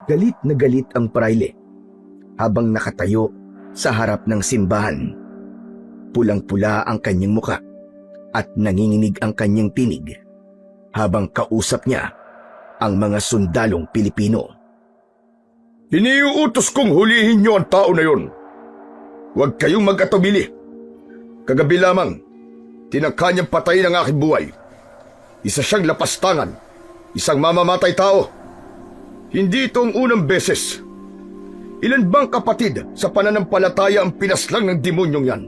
Galit na galit ang prayle habang nakatayo sa harap ng simbahan. Pulang-pula ang kanyang muka at nanginginig ang kanyang tinig habang kausap niya ang mga sundalong Pilipino. Iniuutos kong hulihin niyo ang tao na yon. Huwag kayong mag-atubili. Kagabi lamang, tinangka niyang patayin ang aking buhay. Isa siyang lapastangan, isang mamamatay tao. Hindi ito ang unang beses. Ilan bang kapatid sa pananampalataya ang pinaslang ng demonyong yan?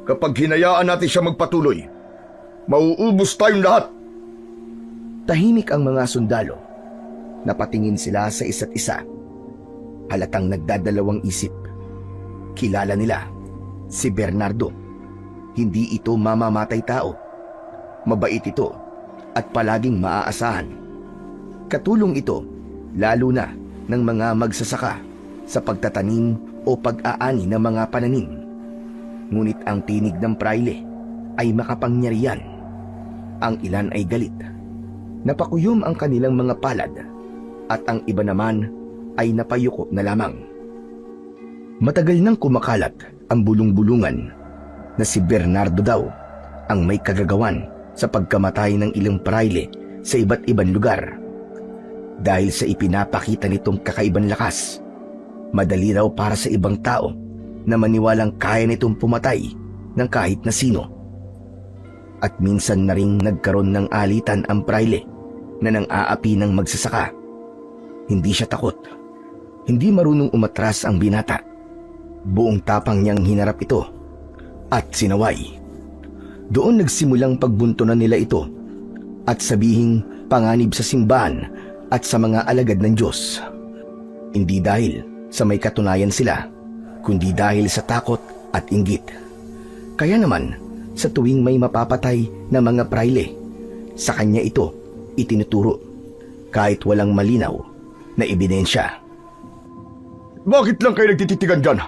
Kapag hinayaan natin siya magpatuloy, mauubos tayong lahat. Tahimik ang mga sundalo. Napatingin sila sa isa't isa. Halatang nagdadalawang isip. Kilala nila si Bernardo. Hindi ito mamamatay tao. Mabait ito at palaging maaasahan. Katulong ito lalo na ng mga magsasaka sa pagtatanim o pag-aani ng mga pananim. Ngunit ang tinig ng prayle ay makapangyarihan. Ang ilan ay galit. Napakuyom ang kanilang mga palad at ang iba naman ay napayuko na lamang. Matagal nang kumakalat ang bulong-bulungan na si Bernardo daw ang may kagagawan sa pagkamatay ng ilang prayle sa iba't ibang lugar. Dahil sa ipinapakita nitong kakaibang lakas, madali raw para sa ibang tao na maniwalang kaya nitong pumatay ng kahit na sino. At minsan na ring nagkaroon ng alitan ang prayle na nang-aapi ng magsasaka. Hindi siya takot. Hindi marunong umatras ang binata. Buong tapang niyang hinarap ito at sinaway. Doon nagsimulang pagbuntunan nila ito at sabihing panganib sa simbahan at sa mga alagad ng Diyos. Hindi dahil sa may katunayan sila, kundi dahil sa takot at inggit. Kaya naman, sa tuwing may mapapatay na mga prayle, sa kanya ito itinuturo kahit walang malinaw na ebidensya. Bakit lang kayo nagtititigan dyan?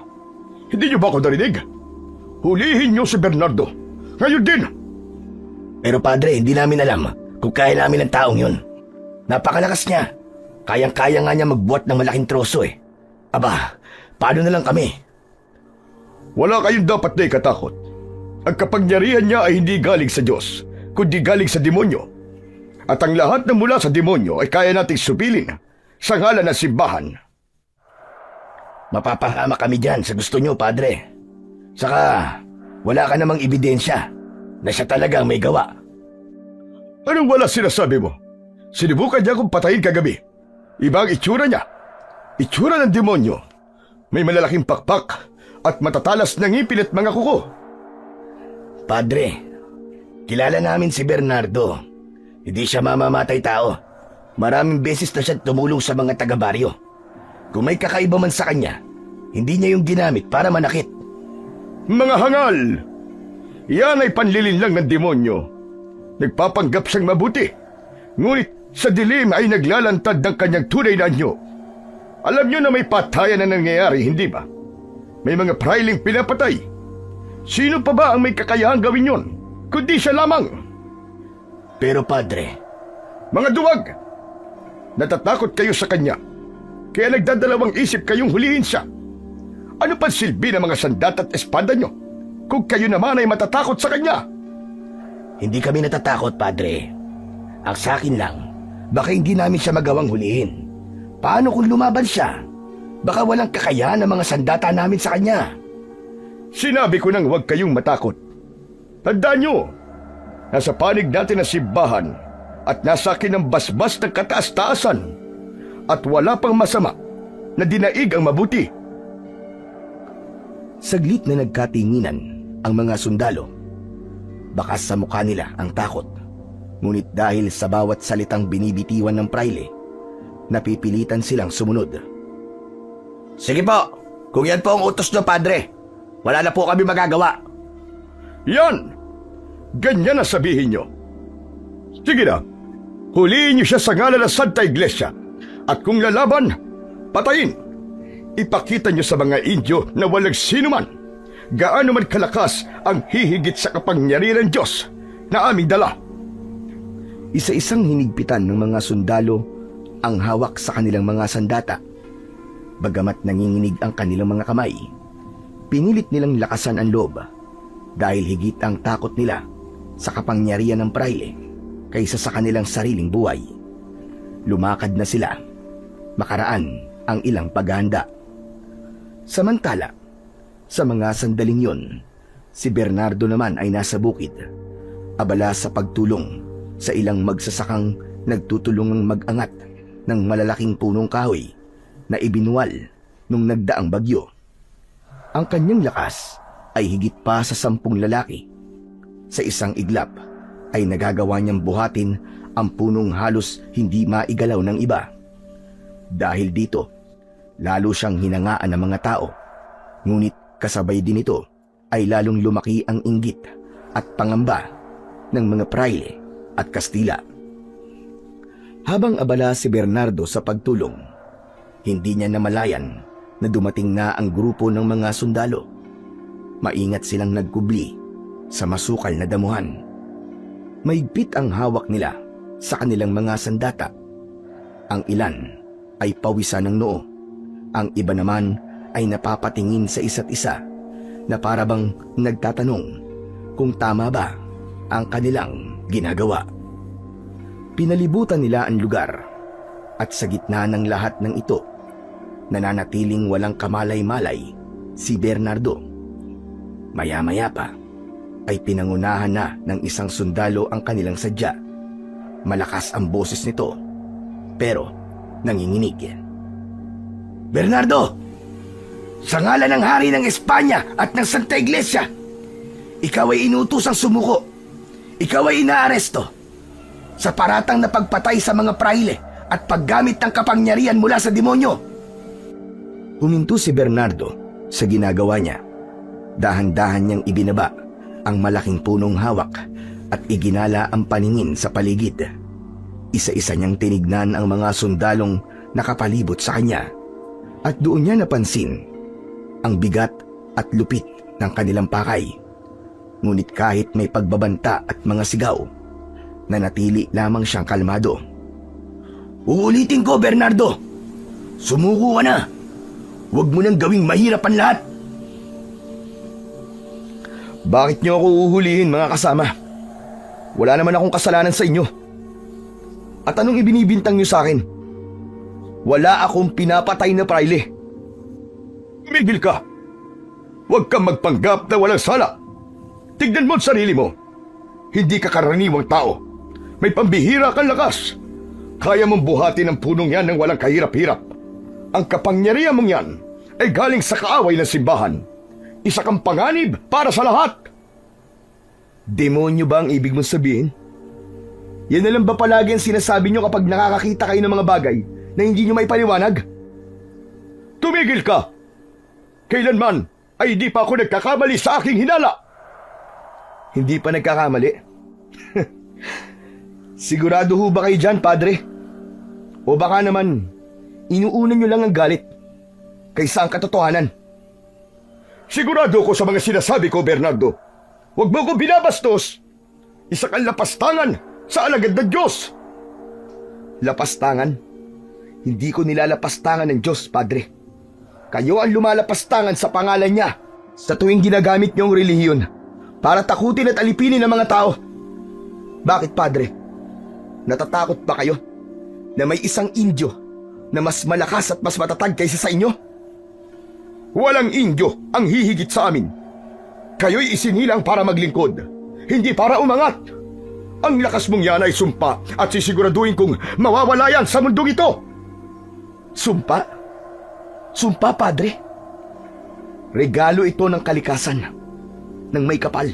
Hindi niyo ba ako narinig? Hulihin niyo si Bernardo. Ngayon din! Pero padre, hindi namin alam kung kaya namin ang taong yun. Napakalakas niya. Kayang-kaya nga niya magbuhat ng malaking troso eh. Aba, paano na lang kami? Wala kayong dapat na ikatakot. Ang kapangyarihan niya ay hindi galing sa Diyos, kundi galing sa demonyo. At ang lahat na mula sa demonyo ay kaya nating supilin sa ngalan ng simbahan. Mapapahama kami dyan sa gusto niyo, padre. Saka, wala ka namang ebidensya na siya talagang may gawa. Anong wala sinasabi mo? Sinubukan niya akong patayin kagabi. Iba ang itsura niya. Itsura ng demonyo. May malalaking pakpak at matatalas na ngipin at mga kuko. Padre, kilala namin si Bernardo. Hindi siya mamamatay tao. Maraming beses na siya tumulong sa mga taga-baryo. Kung may kakaiba man sa kanya, hindi niya yung ginamit para manakit. Mga hangal! Yan ay panlilin lang ng demonyo. Nagpapanggap siyang mabuti. Ngunit sa dilim ay naglalantad ng kanyang tunay na anyo. Alam niyo na may patayan na nangyayari, hindi ba? May mga prailing pinapatay. Sino pa ba ang may kakayahang gawin yon? Kundi siya lamang. Pero padre, mga duwag! Natatakot kayo sa kanya. Kaya nagdadalawang isip kayong hulihin siya. Ano pa silbi ng mga sandat at espada nyo kung kayo naman ay matatakot sa kanya? hindi kami natatakot, padre. Ang sa akin lang, baka hindi namin siya magawang hulihin. Paano kung lumaban siya? Baka walang kakayahan ng mga sandata namin sa kanya. Sinabi ko nang huwag kayong matakot. Tandaan nyo, nasa panig natin ang simbahan at nasa akin ang basbas ng kataas-taasan at wala pang masama na dinaig ang mabuti. Saglit na nagkatinginan ang mga sundalo. Bakas sa mukha nila ang takot. Ngunit dahil sa bawat salitang binibitiwan ng praile, napipilitan silang sumunod. Sige po, kung yan po ang utos ng padre, wala na po kami magagawa. Yan! Ganyan na sabihin nyo. Sige na, huliin nyo siya sa ngalan ng Santa Iglesia at kung lalaban, patayin. Ipakita nyo sa mga Indio na walang sino man, gaano man kalakas ang hihigit sa kapangyarihan ng Diyos na aming dala. Isa-isang hinigpitan ng mga sundalo ang hawak sa kanilang mga sandata. Bagamat nanginginig ang kanilang mga kamay, pinilit nilang lakasan ang loob dahil higit ang takot nila sa kapangyarihan ng praile kaysa sa kanilang sariling buhay. Lumakad na sila, makaraan ang ilang paghahanda. Samantala, sa mga sandaling yon, si Bernardo naman ay nasa bukid, abala sa pagtulong sa ilang magsasakang nagtutulungang mag-angat ng malalaking punong kahoy na ibinuwal nung nagdaang bagyo. Ang kanyang lakas ay higit pa sa 10 lalaki. Sa isang iglap ay nagagawa niyang buhatin ang punong halos hindi maigalaw ng iba. Dahil dito, lalo siyang hinangaan ng mga tao. Ngunit kasabay din ito ay lalong lumaki ang inggit at pangamba ng mga praile at Kastila. Habang abala si Bernardo sa pagtulong, hindi niya namalayan na dumating na ang grupo ng mga sundalo. Maingat silang nagkubli sa masukal na damuhan. Mahigpit ang hawak nila sa kanilang mga sandata. Ang ilan ay pawisan ng noo. Ang iba naman ay napapatingin sa isa't isa na parabang nagtatanong kung tama ba ang kanilang ginagawa. Pinalibutan nila ang lugar at sa gitna ng lahat ng ito, nananatiling walang kamalay-malay si Bernardo. Maya-maya pa ay pinangunahan na ng isang sundalo ang kanilang sadya. Malakas ang boses nito, pero nanginginig. "Bernardo! Sa ngalan ng hari ng Espanya at ng Santa Iglesia, ikaw ay inutusang sumuko. Ikaw ay inaaresto sa paratang na pagpatay sa mga praile at paggamit ng kapangyarihan mula sa demonyo." Huminto si Bernardo sa ginagawa niya. Dahan-dahan niyang ibinaba ang malaking punong hawak at iginala ang paningin sa paligid. Isa-isa niyang tinignan ang mga sundalong nakapalibot sa kanya at doon niya napansin ang bigat at lupit ng kanilang pakay. Ngunit kahit may pagbabanta at mga sigaw, nanatili lamang siyang kalmado. "Uulitin ko, Bernardo! Sumuko ka na! Huwag mo nang gawing mahirap ang lahat!" "Bakit niyo ako uhulihin, mga kasama? Wala naman akong kasalanan sa inyo. At anong ibinibintang niyo sa akin? Wala akong pinapatay na praile." Tumigil ka! Huwag kang magpanggap na walang sala. Tignan mo ang sarili mo. Hindi ka karaniwang tao. May pambihira kang lakas. Kaya mong buhatin ang punong yan ng walang kahirap-hirap. Ang kapangyarihan mong yan ay galing sa kaaway ng simbahan. Isa kang panganib para sa lahat. Demonyo ba ang ibig mong sabihin? Yan na lang ba palagi ang sinasabi niyo kapag nakakakita kayo ng mga bagay na hindi niyo maipaliwanag? Tumigil ka! Kailanman ay hindi pa ako nagkakamali sa aking hinala. Hindi pa nagkakamali? Sigurado ho ba kayo dyan, Padre? O baka naman, inuunan niyo lang ang galit kaysa ang katotohanan? Sigurado ko sa mga sinasabi ko, Bernardo. Huwag mo ko binabastos. Isa kang lapastangan sa alagad ng Diyos. Lapastangan? Hindi ko nilalapastangan ng Diyos, Padre. Kayo ang lumalapastangan sa pangalan niya sa tuwing ginagamit niyong relihiyon para takutin at alipinin ang mga tao. Bakit, Padre? Natatakot ba kayo na may isang Indyo na mas malakas at mas matatag kaysa sa inyo? Walang Indyo ang hihigit sa amin. Kayo'y isinilang para maglingkod, hindi para umangat. Ang lakas mong yan ay sumpa at sisiguraduhin kong mawawala yan sa mundong ito. Sumpa? Sumpa, Padre? Regalo ito ng kalikasan, ng may kapal.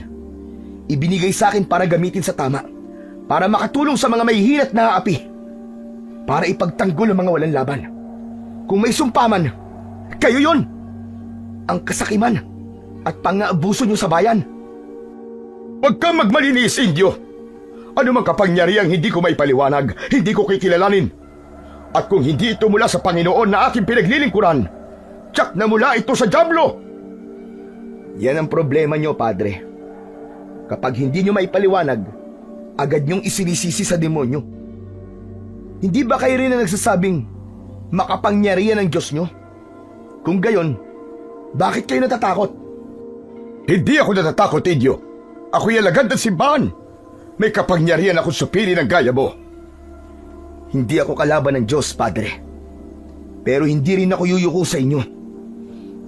Ibinigay sa akin para gamitin sa tama, para makatulong sa mga may hinat na api, para ipagtanggol ang mga walang laban. Kung may sumpa man, kayo yon. Ang kasakiman at pang-aabuso niyo sa bayan. Huwag kang magmalinis, Indyo. Ano mang kapangyarihang hindi ko maipaliwanag, hindi ko kikilalanin. At kung hindi ito mula sa Panginoon na aking pinaglilingkuran, tiyak na mula ito sa dyablo. Yan ang problema niyo, Padre. Kapag hindi niyo maipaliwanag, agad niyong isinisisi sa demonyo. Hindi ba kayo rin ang nagsasabing makapangyarihan ang Diyos nyo? Kung gayon, bakit kayo natatakot? Hindi ako natatakot, Indio. Ako'y alagad ng simbahan. May kapangyarihan akong supili ng gaya mo. Hindi ako kalaban ng Diyos, Padre. Pero hindi rin ako yuyuko sa inyo.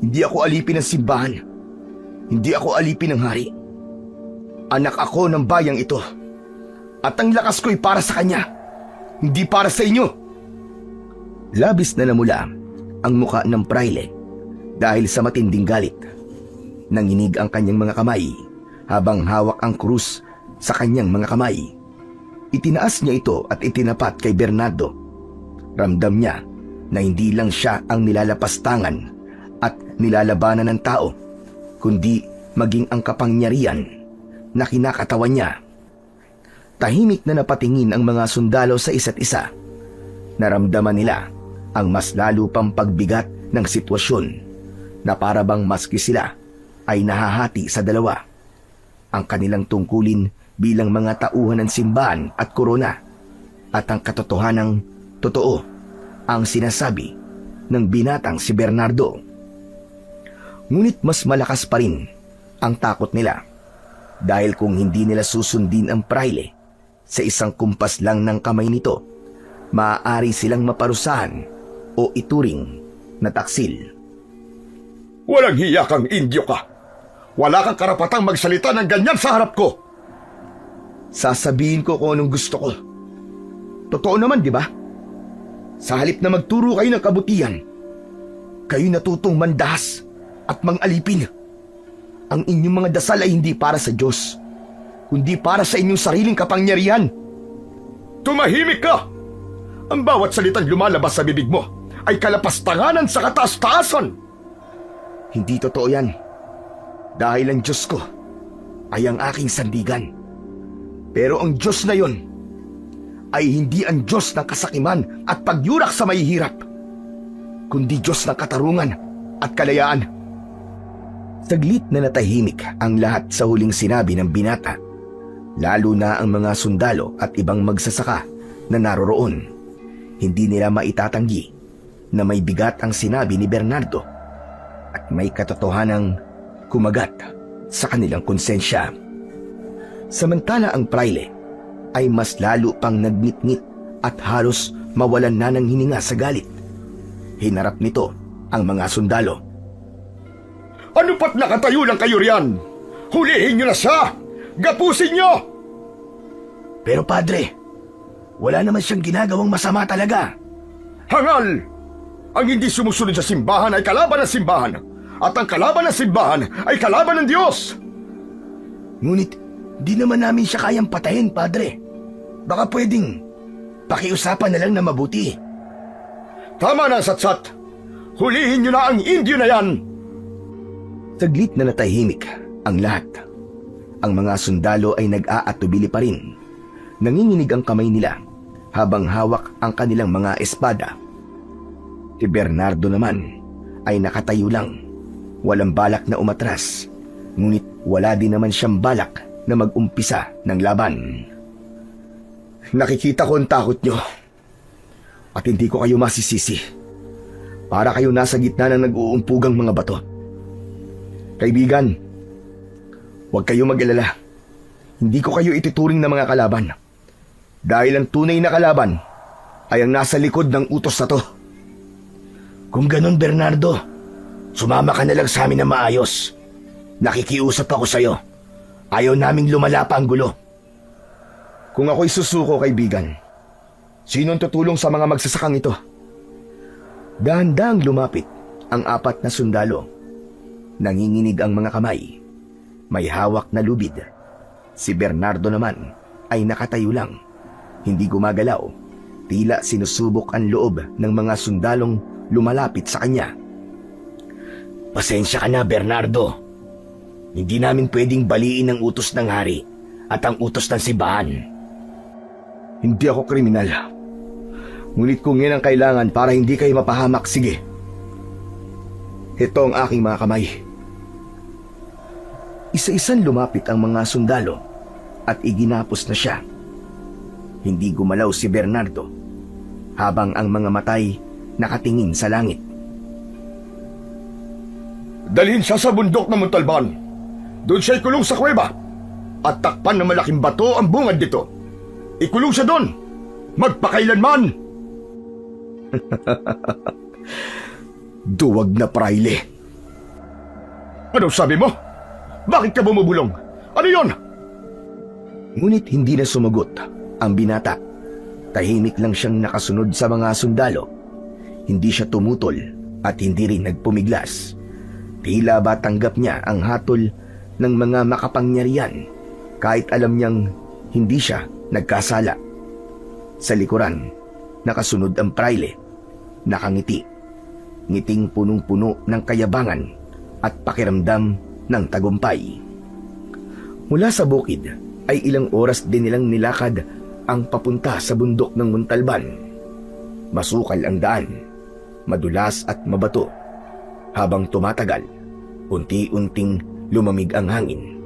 Hindi ako alipin ng simbahan. Hindi ako alipin ng hari. Anak ako ng bayang ito. At ang lakas ko'y para sa kanya, hindi para sa inyo. Labis na namula ang muka ng praile dahil sa matinding galit. Nanginig ang kanyang mga kamay habang hawak ang krus sa kanyang mga kamay. Itinaas niya ito at itinapat kay Bernardo. Ramdam niya na hindi lang siya ang nilalapastangan at nilalabanan ng tao, kundi maging ang kapangyarihan na kinakatawan niya. Tahimik na napatingin ang mga sundalo sa isa't isa. Naramdaman nila ang mas lalo pang pagbigat ng sitwasyon na para bang maski sila ay nahahati sa dalawa. Ang kanilang tungkulin bilang mga tauhan ng simbahan at korona at ang katotohanang totoo ang sinasabi ng binatang si Bernardo. Ngunit mas malakas pa rin ang takot nila dahil kung hindi nila susundin ang praile sa isang kumpas lang ng kamay nito, maaari silang maparusahan o ituring na taksil. Walang hiya kang Indio ka. Wala kang karapatang magsalita ng ganyan sa harap ko. Sasabihin ko kung anong gusto ko. Totoo naman, di ba? Sa halip na magturo kayo ng kabutihan, kayo natutong mandahas at mangalipin. Ang inyong mga dasal ay hindi para sa Diyos, kundi para sa inyong sariling kapangyarihan. Tumahimik ka! Ang bawat salitang lumalabas sa bibig mo ay kalapastanganan sa kataas-taasan. Hindi totoo yan. Dahil ang Diyos ko ay ang aking sandigan. Pero ang Diyos na yon ay hindi ang Diyos ng kasakiman at pagyurak sa mahihirap, kundi Diyos ng katarungan at kalayaan. Saglit na natahimik ang lahat sa huling sinabi ng binata, lalo na ang mga sundalo at ibang magsasaka na naroroon. Hindi nila maitatanggi na may bigat ang sinabi ni Bernardo at may katotohanang kumagat sa kanilang konsensya. Samantala ang praile ay mas lalo pang nagnitngit at halos mawalan na ng hininga sa galit. Hinarap nito ang mga sundalo. Ano pat nakatayo lang kayo riyan? Hulihin niyo na siya! Gapusin niyo! Pero Padre, wala naman siyang ginagawang masama talaga. Hangal! Ang hindi sumusunod sa simbahan ay kalaban ng simbahan, at ang kalaban ng simbahan ay kalaban ng Diyos! Ngunit di naman namin siya kayang patayin, Padre. Baka pwedeng pakiusapan na lang na mabuti. Tama na, Satsat! Hulihin niyo na ang Indio na yan! Saglit na natahimik ang lahat. Ang mga sundalo ay nag-aatubili pa rin. Nanginginig ang kamay nila habang hawak ang kanilang mga espada. Si Bernardo naman ay nakatayo lang, walang balak na umatras, ngunit wala din naman siyang balak na mag-umpisa ng laban. Nakikita ko ang takot nyo at hindi ko kayo masisisi. Para kayo nasa gitna ng nag-uumpugang mga bato. Kaibigan, huwag kayo mag-alala. Hindi ko kayo ituturing na mga kalaban. Dahil ang tunay na kalaban ay ang nasa likod ng utos na to. Kung ganun, Bernardo, sumama ka na lang sa amin na maayos. Nakikiusap ako sa'yo. Ayaw naming lumala pa ang gulo. Kung ako'y susuko, kaibigan, sinong tutulong sa mga magsasakang ito? Dahan-dahang lumapit ang apat na sundalo. Nanginginig ang mga kamay. May hawak na lubid. Si Bernardo naman ay nakatayo lang. Hindi gumagalaw. Tila sinusubok ang loob ng mga sundalong lumalapit sa kanya. Pasensya ka na, Bernardo. Hindi namin pwedeng baliin ang utos ng hari at ang utos ng simbahan. Hindi ako kriminal. Ngunit kung yan ang kailangan para hindi kayo mapahamak, sige. Ito ang aking mga kamay. Isa-isang lumapit ang mga sundalo at iginapos na siya. Hindi gumalaw si Bernardo. habang ang mga matay nakatingin sa langit. Dalhin siya sa bundok ng Montalban. Doon siya ikulong sa kuweba. At takpan ng malaking bato ang bungad nito. Ikulong siya doon. Magpakailanman. Duwag na praile. Ano sabi mo? Bakit ka bumubulong? Ano yon? Ngunit hindi na sumagot ang binata. Tahimik lang siyang nakasunod sa mga sundalo. Hindi siya tumutol at hindi rin nagpumiglas. Tila ba tanggap niya ang hatol ng mga makapangyarihan kahit alam niyang hindi siya nagkasala. Sa likuran, nakasunod ang praile, nakangiti. Ngiting punong-puno ng kayabangan at pakiramdam ng tagumpay. Mula sa bukid ay ilang oras din nilang nilakad ang papunta sa bundok ng Montalban. Masukal ang daan, madulas at mabato. Habang tumatagal, unti-unting lumamig ang hangin.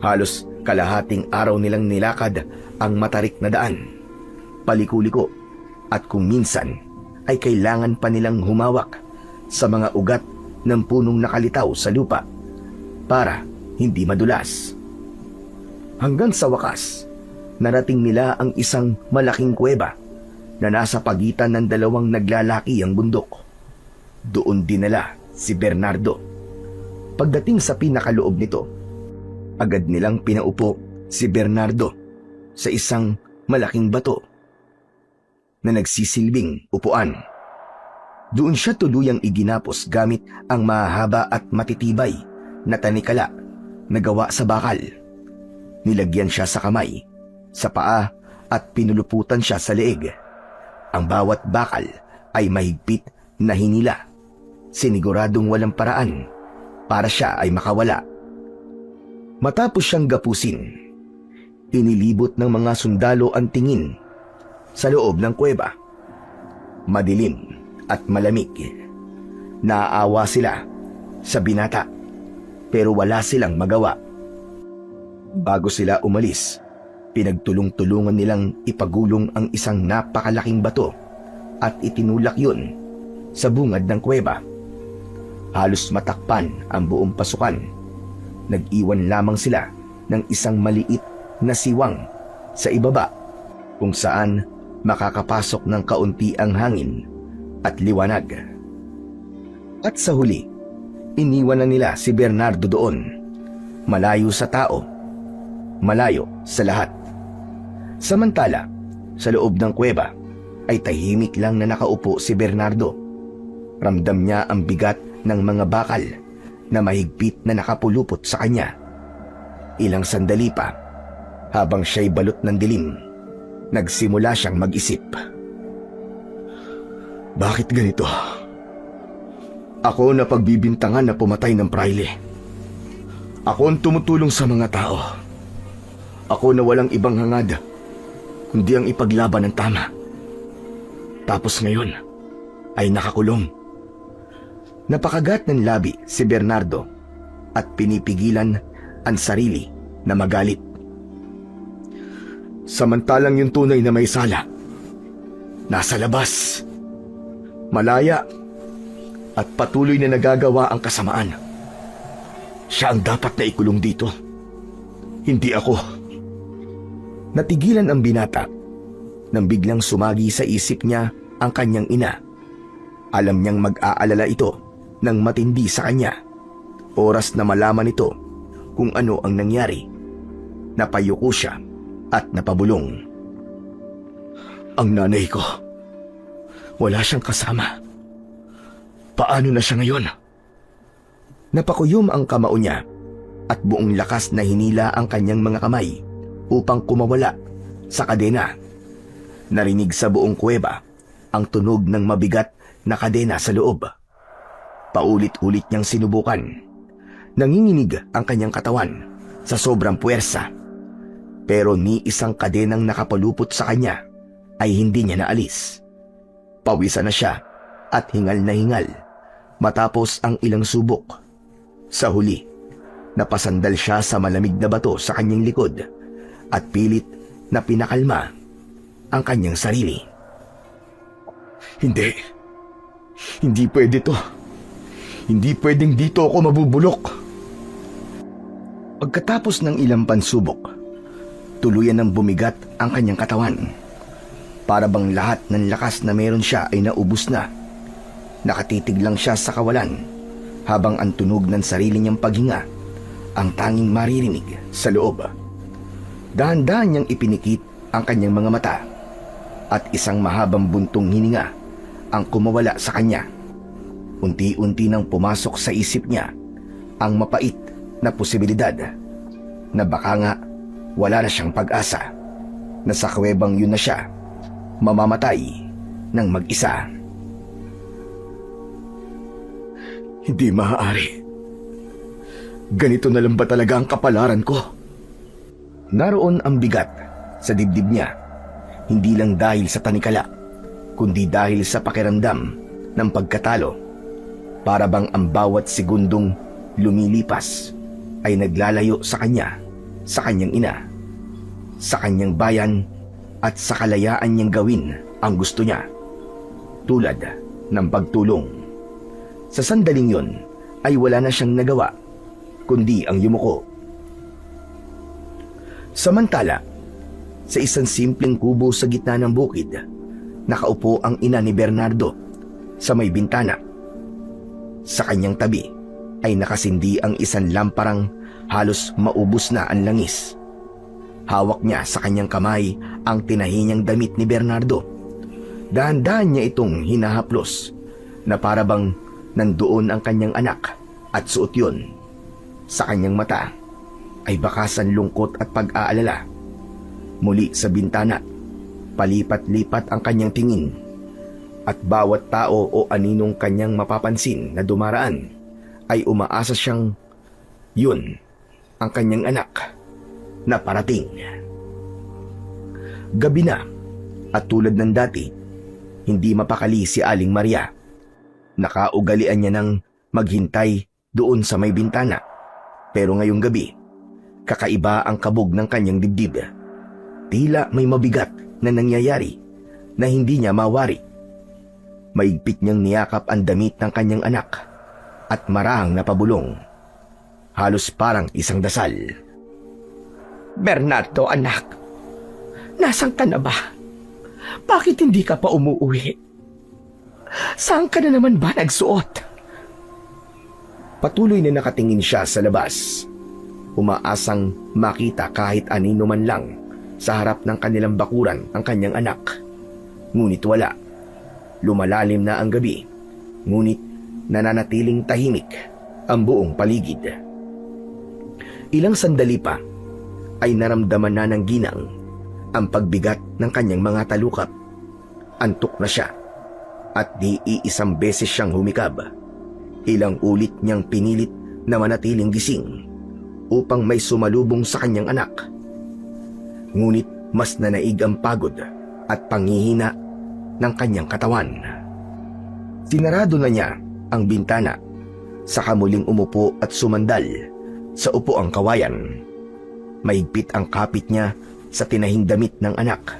Halos kalahating araw nilang nilakad ang matarik na daan. Paliko-liko at kung minsan ay kailangan pa nilang humawak sa mga ugat ng punong nakalitaw sa lupa para hindi madulas. Hanggang sa wakas, narating nila ang isang malaking kuweba na nasa pagitan ng dalawang naglalaki ang bundok. Doon dinala si Bernardo. Pagdating sa pinakaloob nito, agad nilang pinaupo si Bernardo sa isang malaking bato na nagsisilbing upuan. Doon siya tuluyang iginapos gamit ang mahaba at matitibay na tanikala na gawa sa bakal. Nilagyan siya sa kamay, sa paa at pinuluputan siya sa leeg. Ang bawat bakal ay mahigpit na hinila, siniguradong walang paraan para siya ay makawala. Matapos siyang gapusin, inilibot ng mga sundalo ang tingin sa loob ng kuweba. Madilim at malamig. Naaawa sila sa binata pero wala silang magawa. Bago sila umalis, pinagtulong-tulungan nilang ipagulong ang isang napakalaking bato at itinulak yun sa bungad ng kuweba. Halos matakpan ang buong pasukan. Nag-iwan lamang sila ng isang maliit na siwang sa ibaba kung saan makakapasok ng kaunti ang hangin at liwanag. At sa huli, iniwan na nila si Bernardo doon, malayo sa tao, malayo sa lahat. Samantala, sa loob ng kuweba ay tahimik lang na nakaupo si Bernardo. Ramdam niya ang bigat ng mga bakal na mahigpit na nakapulupot sa kanya. Ilang sandali pa, habang siya'y balot ng dilim, nagsimula siyang mag-isip. Bakit ganito? Ako na pagbibintangan na pumatay ng praile. Ako ang tumutulong sa mga tao. Ako na walang ibang hangad, kundi ang ipaglaban ng tama. Tapos ngayon, ay nakakulong. Napakagat ng labi si Bernardo at pinipigilan ang sarili na magalit. Samantalang yung tunay na may sala, nasa labas, malaya at patuloy na nagagawa ang kasamaan. Siya ang dapat na ikulong dito, hindi ako. Natigilan ang binata nang biglang sumagi sa isip niya ang kanyang ina. Alam niyang mag-aalala ito ng matindi sa kanya. Oras na malaman ito kung ano ang nangyari. Napayuko siya at napabulong. Ang nanay ko, wala siyang kasama. Paano na siya ngayon? Napakuyom ang kamao niya at buong lakas na hinila ang kanyang mga kamay upang kumawala sa kadena. Narinig sa buong kuweba ang tunog ng mabigat na kadena sa loob. Paulit-ulit niyang sinubukan. Nanginginig ang kanyang katawan sa sobrang puwersa. Pero ni isang kadenang nakapalupot sa kanya ay hindi niya naalis. Pawisan na siya at hingal na hingal matapos ang ilang subok. Sa huli, napasandal siya sa malamig na bato sa kanyang likod at pilit na pinakalma ang kanyang sarili. Hindi. Hindi pwede to. Hindi pwedeng dito ako mabubulok. Pagkatapos ng ilang pansubok, tuluyan ng bumigat ang kanyang katawan. Para bang lahat ng lakas na meron siya ay naubos na. Nakatitig lang siya sa kawalan habang ang tunog ng sarili niyang paghinga ang tanging maririnig sa loob. Dahan-dahan niyang ipinikit ang kanyang mga mata at isang mahabang buntong hininga ang kumawala sa kanya. Unti-unti nang pumasok sa isip niya ang mapait na posibilidad na baka nga wala na siyang pag-asa, na sa kuwebang yun na siya mamamatay ng mag-isa. Hindi maaari. Ganito na lang ba talaga ang kapalaran ko? Naroon ang bigat sa dibdib niya, hindi lang dahil sa tanikala, kundi dahil sa pakiramdam ng pagkatalo. Para bang ang bawat segundong lumilipas ay naglalayo sa kanya, sa kanyang ina, sa kanyang bayan, at sa kalayaan niyang gawin ang gusto niya, tulad ng pagtulong. Sa sandaling yon ay wala na siyang nagawa, kundi ang yumuko. Samantala, sa isang simpleng kubo sa gitna ng bukid, nakaupo ang ina ni Bernardo sa may bintana. Sa kanyang tabi ay nakasindi ang isang lamparang halos maubos na ang langis. Hawak niya sa kanyang kamay ang tinahi niyang damit ni Bernardo. Dahan-dahan niya itong hinahaplos na para bang nandoon ang kanyang anak at suot yun. Sa kanyang mata ay bakasan lungkot at pag-aalala. Muli sa bintana, palipat-lipat ang kanyang tingin at bawat tao o aninong kanyang mapapansin na dumaraan ay umaasa siyang yun ang kanyang anak na parating. Gabi na at tulad ng dati, hindi mapakali si Aling Maria. Nakaugalian niya ng maghintay doon sa may bintana. Pero ngayong gabi, kakaiba ang kabog ng kanyang dibdib. Tila may mabigat na nangyayari na hindi niya mawari. Maigpit niyang niyakap ang damit ng kanyang anak at marahang napabulong. Halos parang isang dasal. Bernardo, anak. Nasaan ka na ba? Bakit hindi ka pa umuwi? Saan ka na naman ba nagsuot? Patuloy na nakatingin siya sa labas, umaasang makita kahit anino man lang sa harap ng kanilang bakuran ang kanyang anak. Ngunit wala. Lumalalim na ang gabi, ngunit nananatiling tahimik ang buong paligid. Ilang sandali pa ay naramdaman na ng ginang ang pagbigat ng kanyang mga talukap. Antok na siya at di iisang beses siyang humikab. Ilang ulit niyang pinilit na manatiling gising upang may sumalubong sa kanyang anak. Ngunit mas nanaig ang pagod at panghihina ng kanyang katawan. Sinarado na niya ang bintana, saka muling umupo at sumandal sa upuang kawayan. Maigpit ang kapit niya sa tinahing damit ng anak.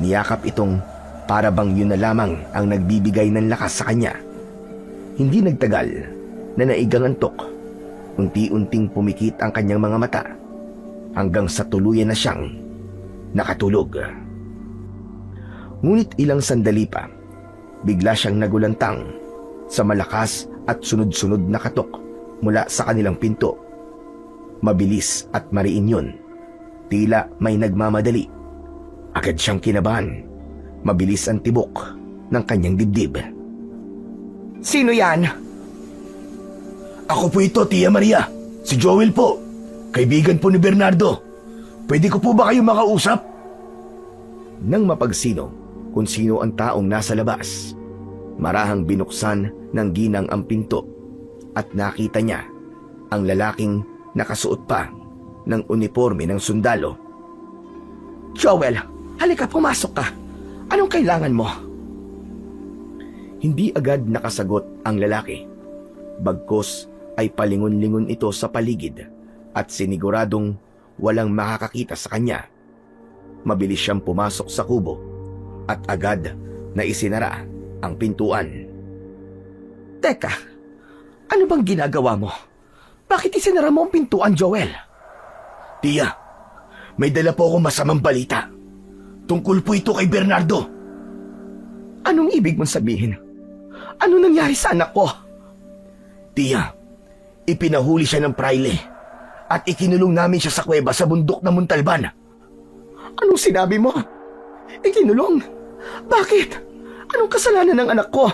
Niyakap itong para bang yun na lamang ang nagbibigay ng lakas sa kanya. Hindi nagtagal na naigang antok. Unti-unting pumikit ang kanyang mga mata hanggang sa tuluyan na siyang nakatulog. Ngunit ilang sandali pa, bigla siyang nagulantang sa malakas at sunod-sunod na katok mula sa kanilang pinto. Mabilis at mariin yun. Tila may nagmamadali. Agad siyang kinabahan. Mabilis ang tibok ng kanyang dibdib. Sino yan? Ako po ito, Tia Maria. Si Joel po. Kaibigan po ni Bernardo. Pwede ko po ba kayo makausap? Nang mapagsino kung sino ang taong nasa labas, marahang binuksan ng ginang ang pinto at nakita niya ang lalaking nakasuot pa ng uniforme ng sundalo. Joel, halika, pumasok ka. Anong kailangan mo? Hindi agad nakasagot ang lalaki. Bagkus ay palingon-lingon ito sa paligid at siniguradong walang makakakita sa kanya. Mabilis siyang pumasok sa kubo at agad na isinara ang pintuan. Teka, ano bang ginagawa mo? Bakit isinara mo ang pintuan, Joel? Tia, may dala po akong masamang balita. Tungkol po ito kay Bernardo. Anong ibig mong sabihin? Ano nangyari sa anak ko? Tia, ipinahuli siya ng praile at ikinulong namin siya sa kuweba sa bundok ng Montalban. Anong sinabi mo? Ikinulong? Bakit? Anong kasalanan ng anak ko?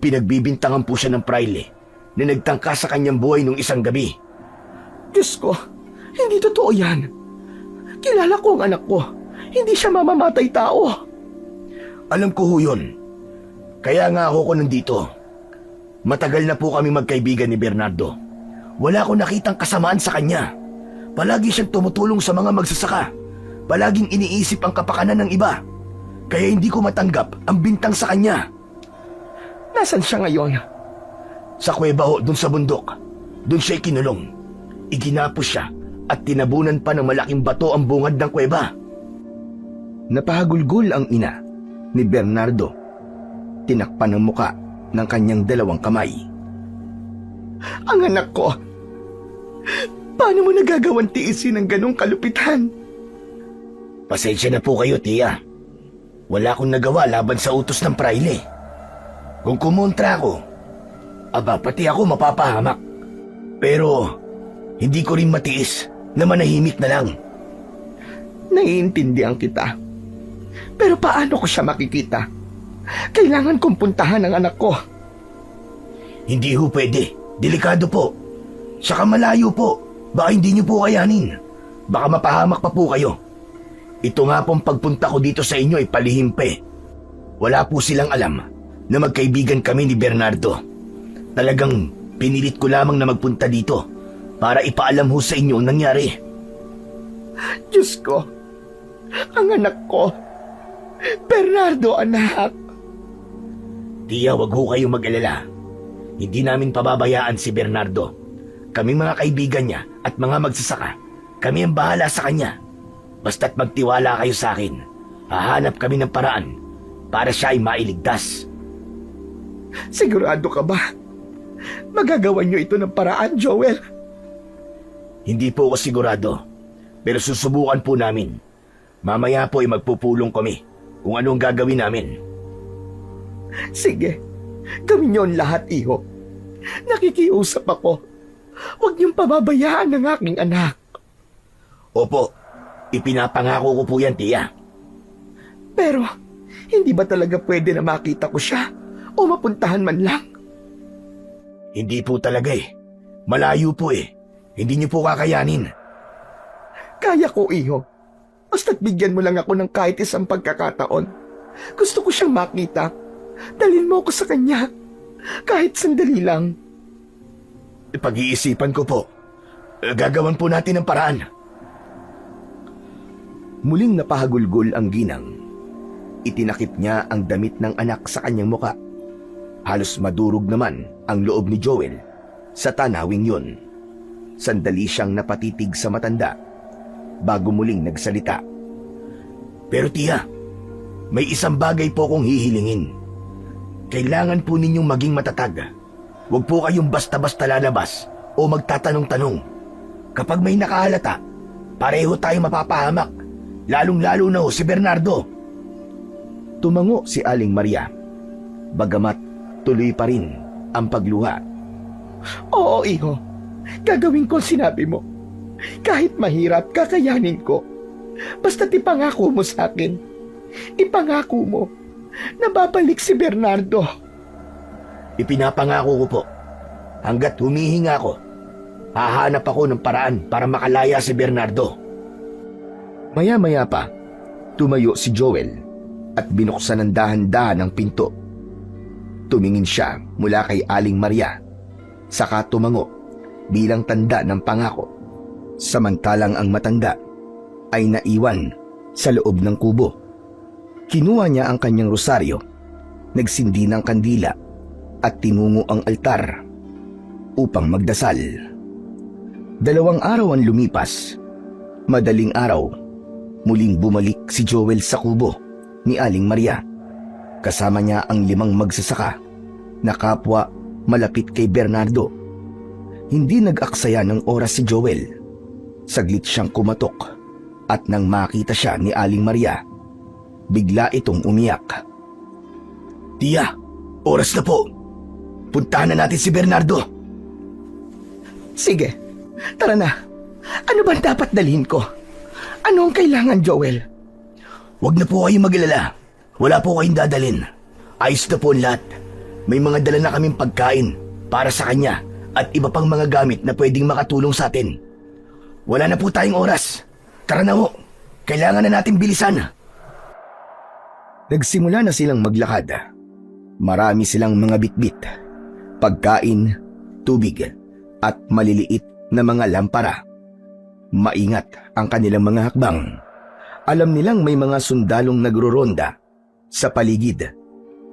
Pinagbibintangan po siya ng praile na nagtangka sa kanyang buhay nung isang gabi. Diyos ko, hindi totoo yan. Kilala ko ang anak ko. Hindi siya mamamatay tao. Alam ko ho yun. Kaya nga ako nandito. Matagal na po kami magkaibigan ni Bernardo. Wala akong nakitang kasamaan sa kanya. Palagi siyang tumutulong sa mga magsasaka. Palaging iniisip ang kapakanan ng iba. Kaya hindi ko matanggap ang bintang sa kanya. Nasaan siya ngayon? Sa kuweba ho, dun sa bundok. Dun siya ikinulong. Iginapos siya at tinabunan pa ng malaking bato ang bungad ng kuweba. Napahagulgol ang ina ni Bernardo. Tinakpan ang muka ng kanyang dalawang kamay. Ang anak ko. Paano mo nagagawang tiisin ang ganong kalupitan? Pasensya na po kayo, Tia. Wala akong nagawa laban sa utos ng praile. Kung kumontra ako, aba pati ako mapapahamak. Pero hindi ko rin matiis na manahimik na lang. Naiintindihan kita. Pero paano ko siya makikita? Kailangan kong puntahan ang anak ko. Hindi ho pwede. Delikado po. Saka malayo po. Baka hindi niyo po kayanin. Baka mapahamak pa po kayo. Ito nga pong pagpunta ko dito sa inyo ay palihimpe. Wala po silang alam na magkaibigan kami ni Bernardo. Talagang pinilit ko lamang na magpunta dito para ipaalam ho sa inyo ang nangyari. Diyos ko, ang anak ko. Bernardo, anak. Tia, wag ho kayong mag-alala. Hindi namin pababayaan si Bernardo. Kaming mga kaibigan niya at mga magsasaka, kami ang bahala sa kanya. Basta't magtiwala kayo sa akin. Hahanap kami ng paraan para siya ay mailigtas. Sigurado ka ba? Magagawa niyo ito ng paraan, Joel? Hindi po ako sigurado, pero susubukan po namin. Mamaya po ay magpupulong kami kung anong gagawin namin. Sige, gawin niyo ang lahat, iho. Nakikiusap ako. Huwag niyong pababayaan ang aking anak. Opo, ipinapangako ko po yan, Tia. Pero, hindi ba talaga pwede na makita ko siya o mapuntahan man lang? Hindi po talaga eh. Malayo po eh. Hindi niyo po kakayanin. Kaya ko, iho. Basta't bigyan mo lang ako ng kahit isang pagkakataon. Gusto ko siyang makita. Dalhin mo ako sa kanya. Kahit sandali lang. Pag-iisipan ko po. Gagawan po natin ang paraan. Muling napahagulgol ang ginang. Itinakip niya ang damit ng anak sa kanyang muka. Halos madurog naman ang loob ni Joel sa tanawing yun. Sandali siyang napatitig sa matanda bago muling nagsalita. Pero Tia, may isang bagay po kong hihilingin. Kailangan po ninyong maging matatag. Huwag po kayong basta-basta lalabas o magtatanong-tanong. Kapag may nakahalata, pareho tayong mapapahamak. Lalong-lalo na ho si Bernardo. Tumango si Aling Maria. Bagamat tuloy pa rin ang pagluha. Oo, iho. Gagawin ko ang sinabi mo. Kahit mahirap, kakayanin ko. Basta't ipangako mo sa akin. Ipangako mo na babalik si Bernardo. Ipinapangako ko po. Hanggat humihinga ako, hahanap ako ng paraan para makalaya si Bernardo. Maya-maya pa, tumayo si Joel at binuksan ng dahan-dahan ang pinto. Tumingin siya mula kay Aling Maria, saka tumango bilang tanda ng pangako. Samantalang ang matanda ay naiwan sa loob ng kubo. Kinuha niya ang kanyang rosaryo, nagsindi ng kandila at tinungo ang altar upang magdasal. 2 araw ang lumipas. Madaling araw, muling bumalik si Joel sa kubo ni Aling Maria. Kasama niya ang 5 magsasaka na kapwa malapit kay Bernardo. Hindi nag-aksaya ng oras si Joel. Saglit siyang kumatok at nang makita siya ni Aling Maria, bigla itong umiyak. "Tiya, oras na po. Puntahan na natin si Bernardo." Sige, tara na. Ano bang dapat dalhin ko? Ano ang kailangan, Joel? "Huwag na po kayong mag-alala. Wala po kayong dadalhin. Ayos na po ang lahat. May mga dala na kaming pagkain para sa kanya at iba pang mga gamit na pwedeng makatulong sa atin. Wala na po tayong oras. Tara na ho. Kailangan na natin bilisan." Nagsimula na silang maglakad. Marami silang mga bitbit, pagkain, tubig, at maliliit na mga lampara. Maingat ang kanilang mga hakbang. Alam nilang may mga sundalong nagroronda sa paligid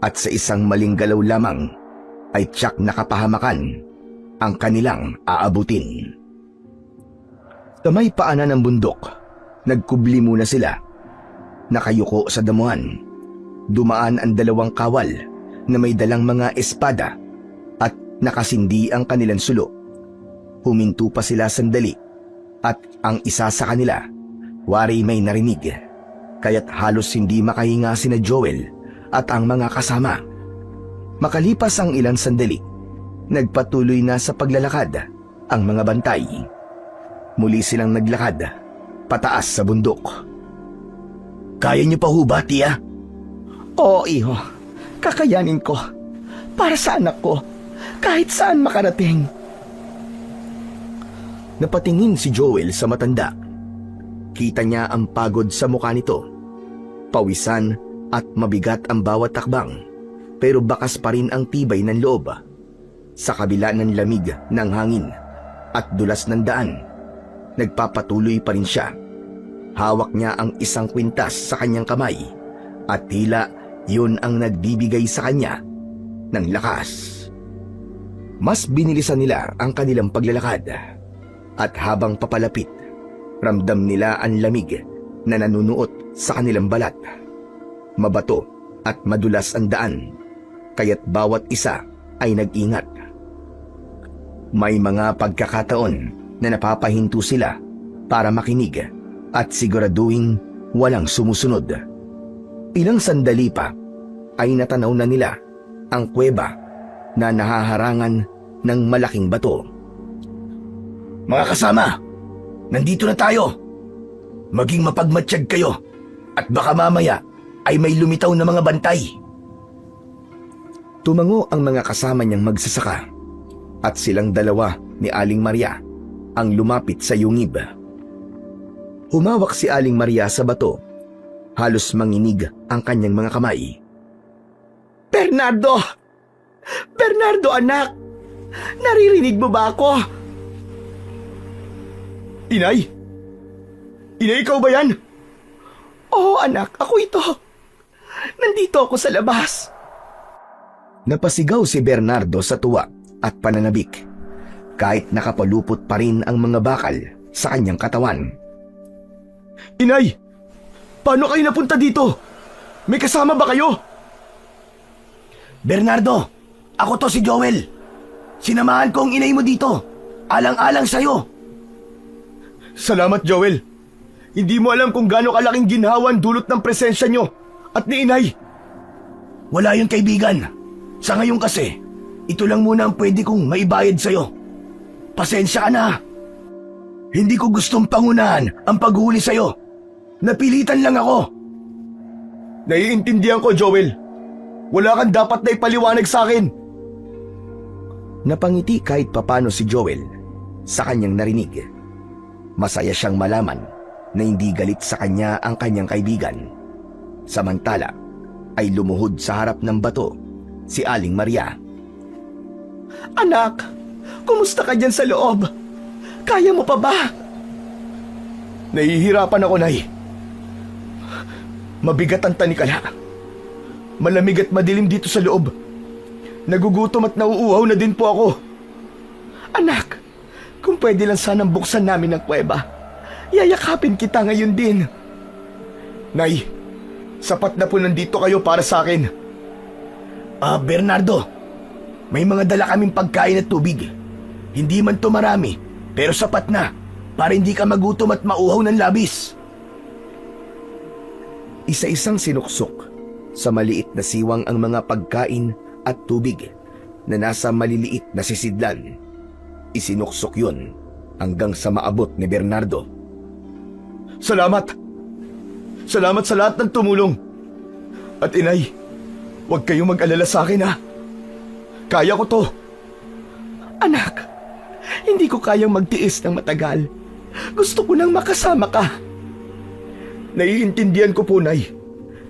at sa isang maling galaw lamang ay tiyak na kapahamakan ang kanilang aabutin. Sa may paanan ng bundok, nagkubli muna sila. Nakayuko sa damuhan. Dumaan ang 2 kawal na may dalang mga espada at nakasindi ang kanilang sulo. Huminto pa sila sandali at ang isa sa kanila, wari may narinig, kaya't halos hindi makahinga sina Joel at ang mga kasama. Makalipas ang ilang sandali, nagpatuloy na sa paglalakad ang mga bantay. Muli silang naglakad pataas sa bundok. "Kaya niyo pa ho ba, tiya?" Oo, iho. Kakayanin ko. Para sa anak ko. Kahit saan makarating. Napatingin si Joel sa matanda. Kita niya ang pagod sa mukha nito. Pawisan at mabigat ang bawat takbang, pero bakas pa rin ang tibay ng loob. Sa kabila ng lamig ng hangin at dulas ng daan, nagpapatuloy pa rin siya. Hawak niya ang isang kwintas sa kanyang kamay at tila yun ang nagbibigay sa kanya ng lakas. Mas binilisan nila ang kanilang paglalakad at habang papalapit, ramdam nila ang lamig na nanunuot sa kanilang balat. Mabato at madulas ang daan, kaya't bawat isa ay nag-ingat. May mga pagkakataon na napapahinto sila para makinig at siguraduhin walang sumusunod. Ilang sandali pa ay natanaw na nila ang kuweba na nahaharangan ng malaking bato. "Mga kasama, nandito na tayo. Maging mapagmatsyag kayo at baka mamaya ay may lumitaw na mga bantay." Tumango ang mga kasama niyang magsasaka at silang 2 ni Aling Maria ang lumapit sa yungib. Humawak si Aling Maria sa bato. Halos manginig ang kanyang mga kamay. Bernardo! Bernardo, anak! Naririnig mo ba ako? "Inay? Inay, ikaw ba yan?" Oo, anak. Ako ito. Nandito ako sa labas. Napasigaw si Bernardo sa tuwa at pananabik, kahit nakapalupot pa rin ang mga bakal sa kanyang katawan. "Inay! Paano kayo napunta dito? May kasama ba kayo?" "Bernardo, ako to si Joel. Sinamahan ko ang inay mo dito. Alang-alang sa'yo." "Salamat, Joel. Hindi mo alam kung gaano kalaking ginhawan dulot ng presensya nyo at ni inay." "Wala yung kaibigan. Sa ngayon kasi, ito lang muna ang pwede kong maibayad sa'yo. Pasensya ka na. Hindi ko gustong pangunahan ang paghuli sa'yo. Napilitan lang ako." "Naiintindihan ko, Joel. Wala kang dapat na ipaliwanag sa akin." Napangiti kahit papano si Joel sa kanyang narinig. Masaya siyang malaman na hindi galit sa kanya ang kanyang kaibigan. Samantala ay lumuhod sa harap ng bato si Aling Maria. Anak, kumusta ka dyan sa loob? Kaya mo pa ba? "Nahihirapan ako, Nay. Mabigat ang tanikala. Malamig at madilim dito sa loob. Nagugutom at nauuhaw na din po ako." Anak, kung pwede lang sanang buksan namin ang kuweba. Yayakapin kita ngayon din. "Nay, sapat na po nandito kayo para sa akin. Bernardo, may mga dala kaming pagkain at tubig. Hindi man to marami, pero sapat na para hindi ka magutom at mauhaw ng labis. Isa-isang sinuksok sa maliit na siwang ang mga pagkain at tubig na nasa maliliit na sisidlan. Isinuksok yun hanggang sa maabot ni Bernardo. Salamat! Salamat sa lahat ng tumulong. At inay, huwag kayong mag-alala sa akin ha. Kaya ko to. Anak, hindi ko kayang magtiis ng matagal. Gusto ko nang makasama ka. Naiintindihan ko po, Nay.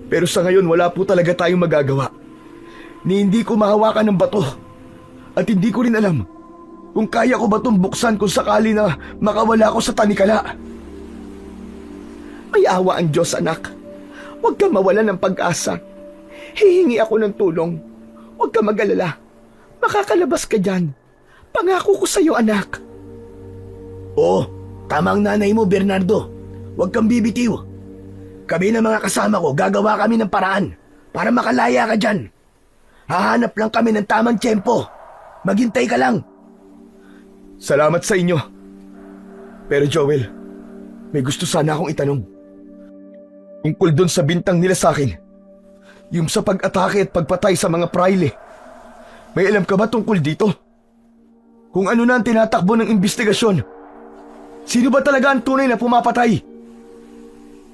Pero sa ngayon wala po talaga tayong magagawa. Ni hindi ko mahawakan ng bato. At hindi ko rin alam kung kaya ko ba itong buksan kung sakali na makawala ako sa tanikala. May awa ang Diyos, anak. Huwag ka mawalan ng pag-asa. Hihingi ako ng tulong. Huwag ka mag-alala. Makakalabas ka dyan. Pangako ko sa'yo, anak. Oo, tama ang nanay mo, Bernardo. Huwag kang bibitiw. Kami na mga kasama ko, gagawa kami ng paraan para makalaya ka dyan. Hahanap lang kami ng tamang tiyempo. Maghintay ka lang. Salamat sa inyo. Pero Joel, may gusto sana akong itanong. Tungkol doon sa bintang nila sa akin. Yung sa pag-atake at pagpatay sa mga praile. May alam ka ba tungkol dito? Kung ano na ang tinatakbo ng investigasyon. Sino ba talaga ang tunay na pumapatay?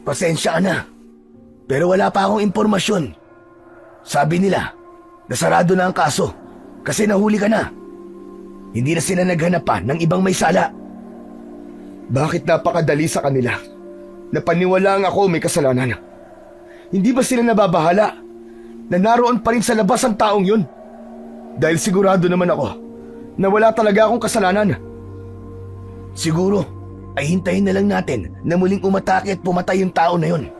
Pasensya ka na. Pero wala pa akong impormasyon. Sabi nila, nasarado na ang kaso kasi nahuli ka na. Hindi na sila naghanap pa ng ibang may sala. Bakit napakadali sa kanila na paniwalaan ako may kasalanan? Hindi ba sila nababahala na naroon pa rin sa labas ang taong yun? Dahil sigurado naman ako na wala talaga akong kasalanan. Siguro ay hintayin na lang natin na muling umatake at pumatay yung tao na yun.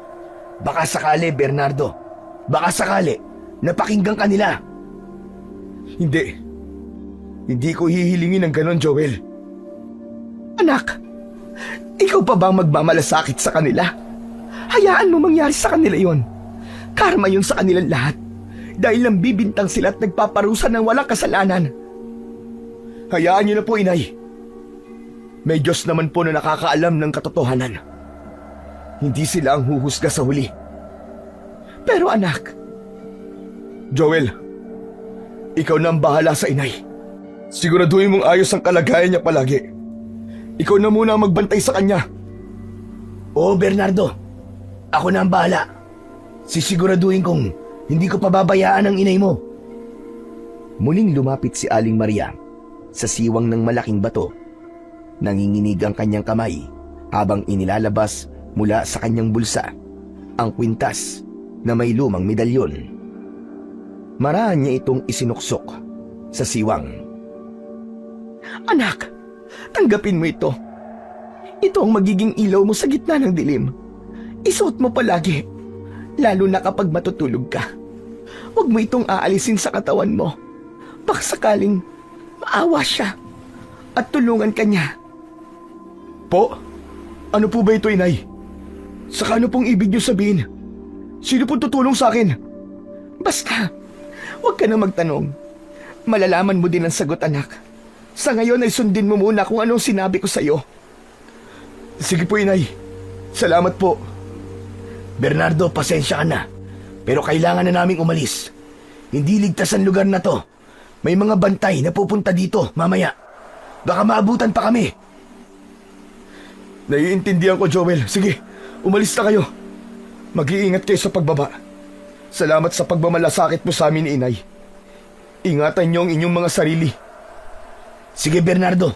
Baka sakali, Bernardo. Baka sakali napakinggan ka nila. Hindi ko hihilingin ng ganon, Joel. Anak, ikaw pa bang magmamalasakit sa kanila? Hayaan mo mangyari sa kanila yon. Karma yun sa kanilang lahat. Dahil lang bibintang sila at nagpaparusa ng walang kasalanan. Hayaan niyo na po, inay. May Diyos naman po na nakakaalam ng katotohanan. Hindi sila ang huhusga sa huli. Pero anak, Joel, ikaw na ang bahala sa inay. Siguraduhin mong ayos ang kalagayan niya palagi. Ikaw na muna ang magbantay sa kanya. Oo, Bernardo. Ako na ang bahala. Sisiguraduhin kong hindi ko pababayaan ang inay mo. Muling lumapit si Aling Maria sa siwang ng malaking bato. Nanginginig ang kanyang kamay habang inilalabas mula sa kanyang bulsa ang kwintas na may lumang medalyon. Maraan niya itong isinuksok sa siwang. anak, tanggapin mo ito. Ito ang magiging ilaw mo sa gitna ng dilim. Isuot mo palagi, lalo na kapag matutulog ka. Huwag mo itong aalisin sa katawan mo. Baka sakaling maawa siya at tulungan ka niya. Po? Ano po ba ito, inay? Saka ano pong ibig niyo sabihin? Sino pong tutulong sa akin? Basta, huwag ka na magtanong. Malalaman mo din ang sagot, anak. Sa ngayon ay sundin mo muna kung anong sinabi ko sa'yo. Sige po, inay. Salamat po. Bernardo, pasensya ka na. Pero kailangan na naming umalis. Hindi ligtas ang lugar na to. May mga bantay na pupunta dito mamaya. Baka maabutan pa kami. Naiintindihan ko, Joel. Sige, umalis na kayo. Mag-iingat kayo sa pagbaba. Salamat sa pagmamalasakit mo sa amin, inay. Ingatan niyo ang inyong mga sarili. Sige, Bernardo.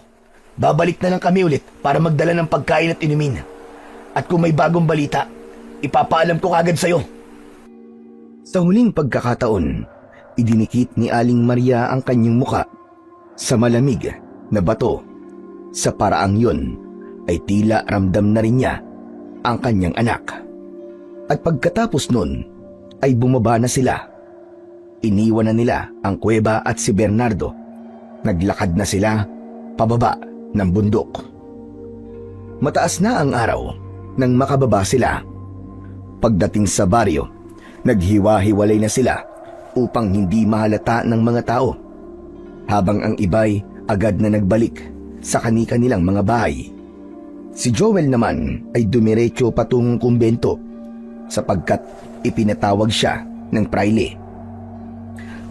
Babalik na lang kami ulit para magdala ng pagkain at inumin. At kung may bagong balita, ipapaalam ko kagad sa'yo. Sa huling pagkakataon, idinikit ni Aling Maria ang kanyang muka sa malamig na bato. Sa paraang yun, ay tila ramdam na rin niya ang kanyang anak. At pagkatapos nun, ay bumaba na sila. Iniwan na nila ang kuweba at si Bernardo. Naglakad na sila pababa ng bundok. Mataas na ang araw nang makababa sila. Pagdating sa baryo, naghiwa-hiwalay na sila upang hindi mahalata ng mga tao, habang ang iba'y agad na nagbalik sa kani-kanilang mga bahay. Si Joel naman ay dumiretso patungong kumbento sapagkat ipinatawag siya ng praile.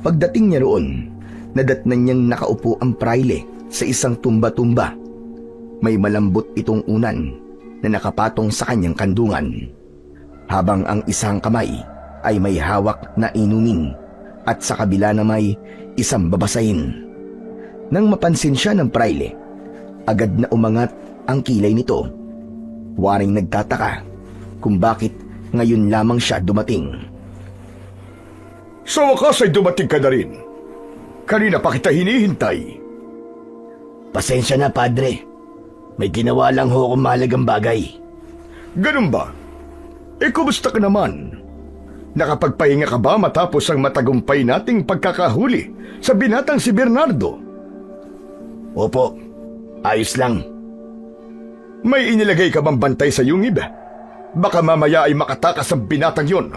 Pagdating niya roon, nadatnan niyang nakaupo ang praile sa isang tumba-tumba. May malambot itong unan na nakapatong sa kanyang kandungan, habang ang isang kamay ay may hawak na inumin at sa kabila na may isang babasahin. Nang mapansin siya ng praile, agad na umangat ang kilay nito. Waring nagtataka kung bakit ngayon lamang siya dumating. Sa wakas ay dumating ka na rin. Kanina pa kita hinihintay. Pasensya na, Padre. May ginawa lang ho akong mahalagang bagay. Ganun ba? Kumusta ka naman? Nakapagpahinga ka ba matapos ang matagumpay nating pagkakahuli sa binatang si Bernardo? Opo, ayos lang. May inilagay ka bang bantay sa yungib? Baka mamaya ay makatakas ang binatang yon.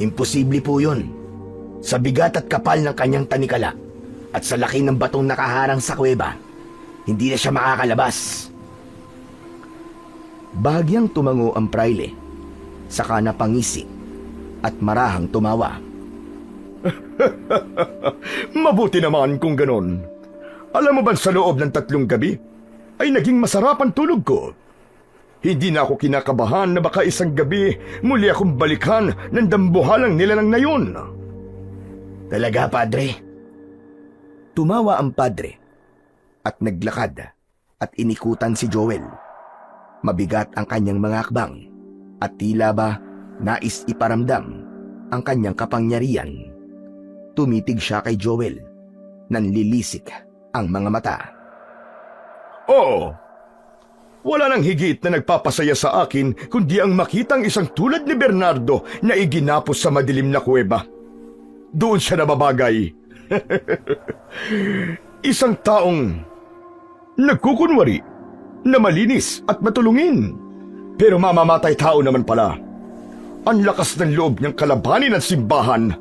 Imposible po yun. Sa bigat at kapal ng kanyang tanikala at sa laki ng batong nakaharang sa kuweba, hindi na siya makakalabas. Bahagyang tumango ang praile, saka napangisi at marahang tumawa. Mabuti naman kung ganon. Alam mo ba sa loob ng 3 gabi ay naging masarap ang tulog ko. Hindi na ako kinakabahan na baka isang gabi muli akong balikan ng dambuhalang nilalang na yun. Talaga, Padre? Tumawa ang Padre at naglakad at inikutan si Joel. Mabigat ang kanyang mga akbang at tila ba nais iparamdam ang kanyang kapangyarihan. Tumitig siya kay Joel. Nanlilisik ang mga mata. Oo. Wala nang higit na nagpapasaya sa akin kundi ang makitang isang tulad ni Bernardo na iginapos sa madilim na kuweba. Doon siya nababagay. Isang taong nagkukunwari na malinis at matulungin. Pero mamamatay tao naman pala. Ang lakas ng loob niyang kalabanin ang simbahan.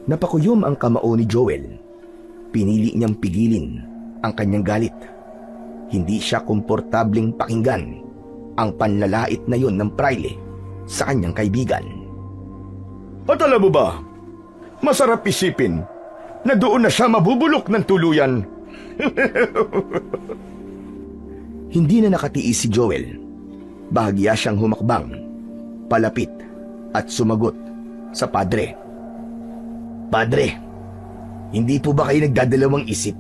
Napakuyom ang kamao ni Joel. Pinili niyang pigilin ang kanyang galit. Hindi siya komportabling pakinggan ang panlalait na yon ng praile sa kanyang kaibigan. At alam mo ba, masarap isipin na doon na siya mabubulok ng tuluyan. Hindi na nakatiis si Joel. Bahagya siyang humakbang, palapit at sumagot sa Padre. Padre, hindi po ba kayo nagdadalawang isip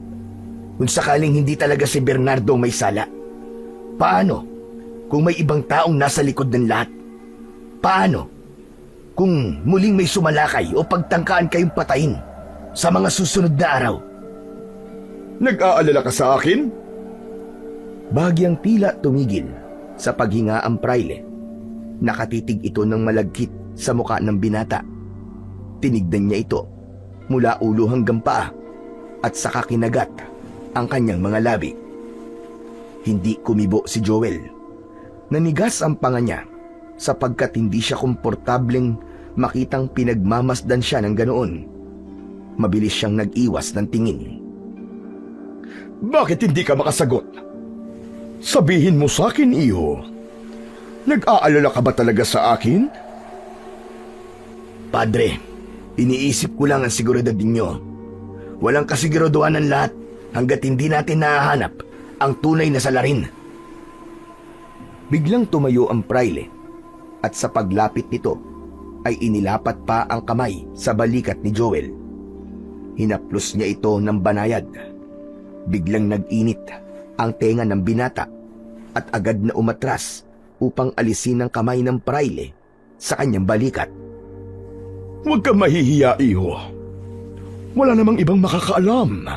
kung sakaling hindi talaga si Bernardo may sala? Paano kung may ibang taong nasa likod ng lahat? Paano kung muling may sumalakay o pagtangkaan kayong patayin sa mga susunod na araw? Nag-aalala ka sa akin? Bahagyang tila tumigil sa paghinga ang praile. Nakatitig ito ng malagkit sa muka ng binata. Tinignan niya ito mula ulo hanggang paa at saka kinagat ang kanyang mga labi. Hindi kumibo si Joel. Nanigas ang panga niya sapagkat hindi siya komportableng makitang pinagmamasdan siya ng ganoon. Mabilis siyang nag-iwas ng tingin. Bakit hindi ka makasagot? Sabihin mo sa akin, iho. Nag-aalala ka ba talaga sa akin? Padre, iniisip ko lang ang seguridad ninyo. Walang kasiguraduhan ng lahat hanggat hindi natin nahahanap ang tunay na salarin. Biglang tumayo ang praile at sa paglapit nito ay inilapat pa ang kamay sa balikat ni Joel. Hinaplos niya ito ng banayad. Biglang nag-init ang tenga ng binata at agad na umatras upang alisin ang kamay ng praile sa kanyang balikat. Huwag kang mahihiya, iho. Wala namang ibang makakaalam.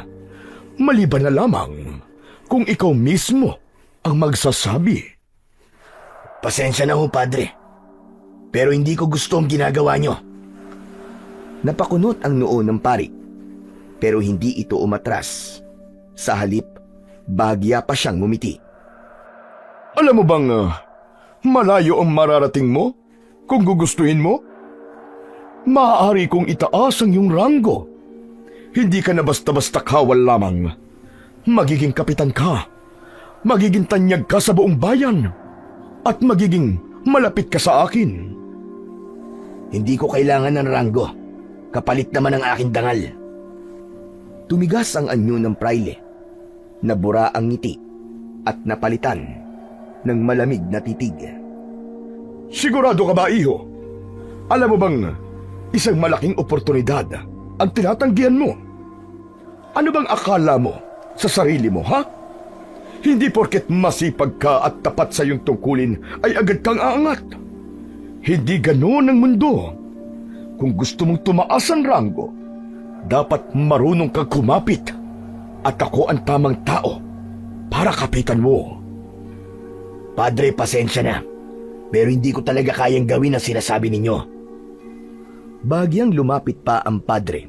Maliban na lamang kung ikaw mismo ang magsasabi. Pasensya na ho, Padre. Pero hindi ko gusto ang ginagawa nyo. Napakunot ang noo ng pari, pero hindi ito umatras. Sa halip, bahagya pa siyang ngumiti. Alam mo bang malayo ang mararating mo kung gugustuhin mo? maaari kong itaas ang iyong ranggo. Hindi ka na basta-basta kawal lamang. Magiging kapitan ka. Magiging tanyag ka sa buong bayan. At magiging malapit ka sa akin. Hindi ko kailangan ng ranggo. Kapalit naman ang aking dangal. Tumigas ang anyo ng praile. Nabura ang ngiti at napalitan ng malamig na titig. Sigurado ka ba, iho? Alam mo bang isang malaking oportunidad ang tinatanggihan mo? Ano bang akala mo sa sarili mo, ha? Hindi porket masipag ka at tapat sa iyong tungkulin ay agad kang aangat. Hindi ganoon ang mundo. Kung gusto mong tumaas ang ranggo, dapat marunong kang kumapit at ako ang tamang tao para kapitan mo. Padre, pasensya na. Pero hindi ko talaga kayang gawin ang sinasabi ninyo. Bagyang lumapit pa ang padre.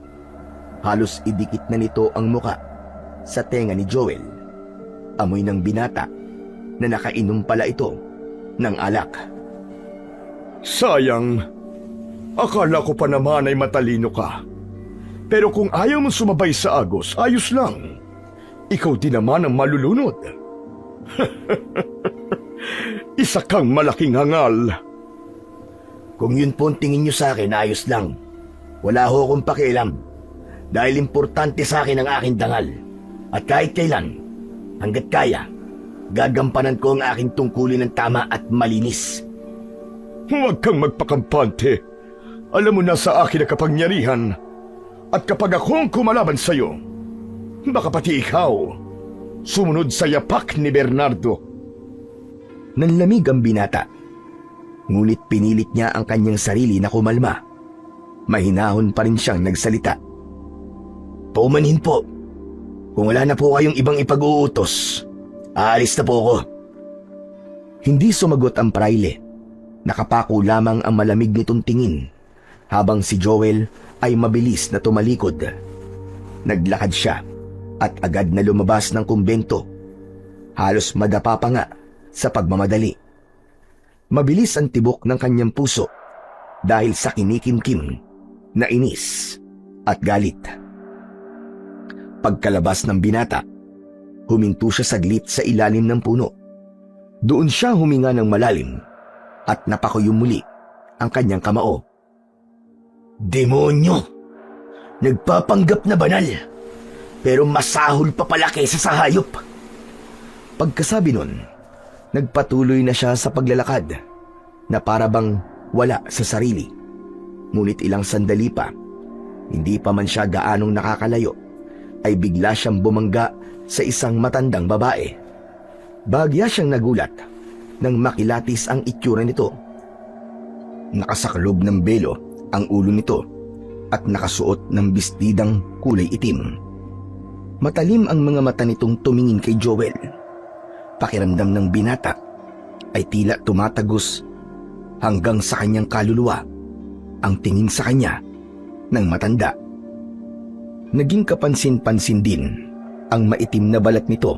Halos idikit na nito ang muka sa tenga ni Joel. Amoy ng binata na nakainom pala ito ng alak. Sayang, akala ko pa naman ay matalino ka. Pero kung ayaw mong sumabay sa agos, ayos lang. Ikaw din naman ang malulunod. Isa kang malaking hangal. Kung yun po ang tingin nyo sa akin, ayos lang. Wala ho akong pakialam. Dahil importante sa akin ang aking dangal. At kahit kailan, hanggat kaya, gagampanan ko ang aking tungkulin ng tama at malinis. Huwag kang magpakampante. Alam mo na sa akin ang kapangyarihan. At kapag ako ang kumalaban sa'yo, baka pati ikaw sumunod sa yapak ni Bernardo. Nanlamig ang binata. Ngunit pinilit niya ang kanyang sarili na kumalma. Mahinahon pa rin siyang nagsalita. Paumanhin po. Kung wala na po kayong ibang ipag-uutos, aalis na po ako. Hindi sumagot ang praile. Nakapako lamang ang malamig nitong tingin habang si Joel ay mabilis na tumalikod. Naglakad siya at agad na lumabas ng kumbento. Halos madapa pa nga sa pagmamadali. Mabilis ang tibok ng kanyang puso dahil sa kinikimkim na inis at galit. Pagkalabas ng binata, huminto siya saglit sa ilalim ng puno. Doon siya huminga ng malalim at napakuyom muli ang kanyang kamao. Demonyo! Nagpapanggap na banal, pero masahol pa pala kaysa sa hayop. Pagkasabi nun, nagpatuloy na siya sa paglalakad na para bang wala sa sarili. Ngunit ilang sandali pa, hindi pa man siya gaanong nakakalayo, ay bigla siyang bumangga sa isang matandang babae. Bagya siyang nagulat nang makilatis ang itsura nito. Nakasaklob ng belo ang ulo nito at nakasuot ng bestidang kulay itim. Matalim ang mga mata nitong tumingin kay Joel. Pakiramdam ng binata ay tila tumatagos hanggang sa kanyang kaluluwa ang tingin sa kanya ng matanda. Naging kapansin-pansin din ang maitim na balat nito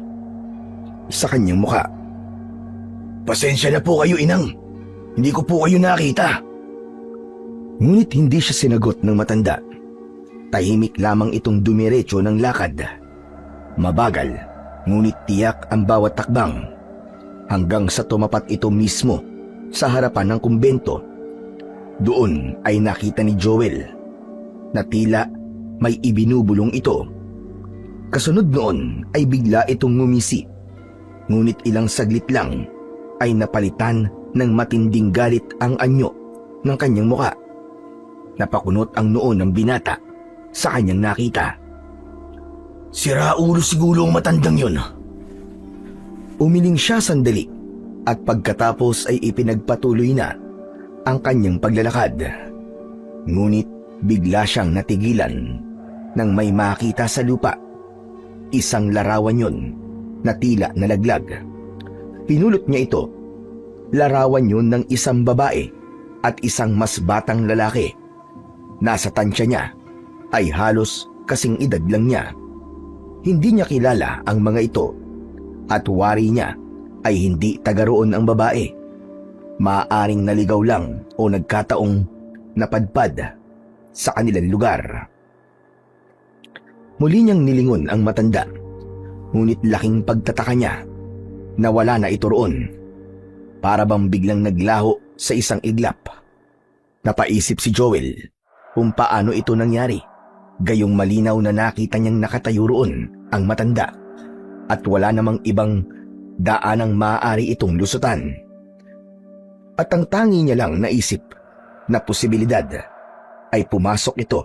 sa kanyang mukha. Pasensya na po kayo, inang. Hindi ko po kayo nakita. Ngunit hindi siya sinagot ng matanda. Tahimik lamang itong dumiretso ng lakad. Mabagal, ngunit tiyak ang bawat takbang hanggang sa tumapat ito mismo sa harapan ng kumbento. Doon ay nakita ni Joel na tila may ibinubulong ito. Kasunod noon ay bigla itong ngumisi. Ngunit ilang saglit lang ay napalitan ng matinding galit ang anyo ng kanyang muka. Napakunot ang noo ng binata sa kanyang nakita. Sira ulo siguro ang matandang yun. Umiling siya sandali at pagkatapos ay ipinagpatuloy na ang kanyang paglalakad. Ngunit bigla siyang natigilan nang may makita sa lupa. Isang larawan yun na tila nalaglag. Pinulot niya ito. Larawan yun ng isang babae at isang mas batang lalaki. Nasa tansya niya ay halos kasing edad lang niya. Hindi niya kilala ang mga ito at wari niya ay hindi taga roon ang babae. Maaaring naligaw lang o nagkataong napadpad sa kanilang lugar. Muli niyang nilingon ang matanda, ngunit laking pagtataka niya na wala na ito roon. Para bang biglang naglaho sa isang iglap. Napaisip si Joel kung paano ito nangyari, gayong malinaw na nakita niyang nakatayo roon ang matanda at wala namang ibang daanang maaari itong lusutan. At ang tangi niya lang naisip na posibilidad ay pumasok ito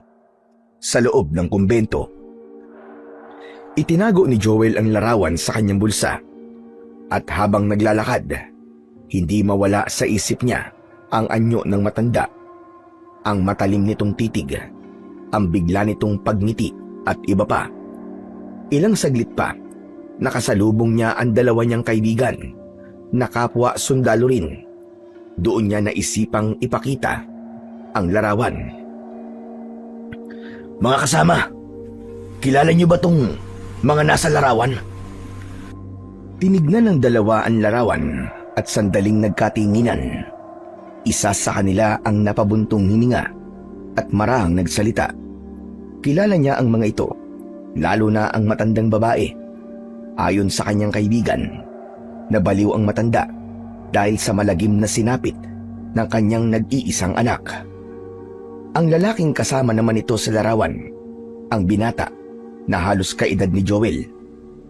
sa loob ng kumbento. Itinago ni Joel ang larawan sa kanyang bulsa at habang naglalakad, hindi mawala sa isip niya ang anyo ng matanda, ang matalim nitong titig, ang bigla nitong pagngiti at iba pa. Ilang saglit pa, nakasalubong niya ang dalawa niyang kaibigan na kapwa sundalo rin. Doon niya naisipang ipakita ang larawan. Mga kasama, kilala niyo ba tong mga nasa larawan? Tinignan ng dalawa ang larawan at sandaling nagkatinginan. Isa sa kanila ang napabuntong hininga at marahang nagsalita. Kilala niya ang mga ito, lalo na ang matandang babae. Ayon sa kanyang kaibigan, nabaliw ang matanda dahil sa malagim na sinapit ng kanyang nag-iisang anak. Ang lalaking kasama naman ito sa larawan, ang binata na halos kaedad ni Joel.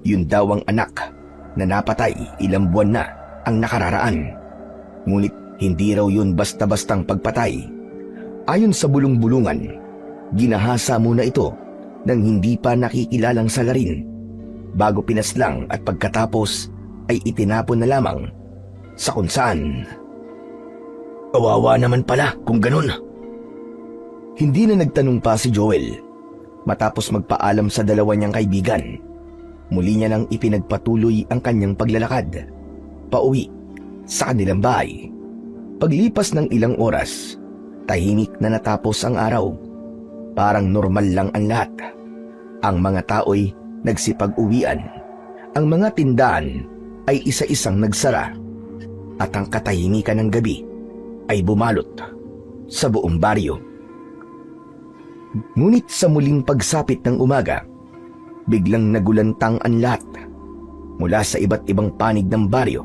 Yun daw ang anak na napatay ilang buwan na ang nakararaan. Ngunit hindi raw yun basta-bastang pagpatay. Ayon sa bulong-bulungan, ginahasa muna ito ng hindi pa nakikilalang salarin bago pinaslang at pagkatapos ay itinapon na lamang sa kung saan. Kawawa naman pala kung ganun. Hindi na nagtanong pa si Joel matapos magpaalam sa dalawa niyang kaibigan. Muli niya nang ipinagpatuloy ang kanyang paglalakad pauwi sa kanilang bahay. Paglipas ng ilang oras, tahimik na natapos ang araw. Parang normal lang ang lahat. Ang mga tao'y nagsipag-uwian. Ang mga tindahan ay isa-isang nagsara. At ang katahimikan ng gabi ay bumalot sa buong baryo. Ngunit sa muling pagsapit ng umaga, biglang nagulantang ang lahat. Mula sa iba't ibang panig ng baryo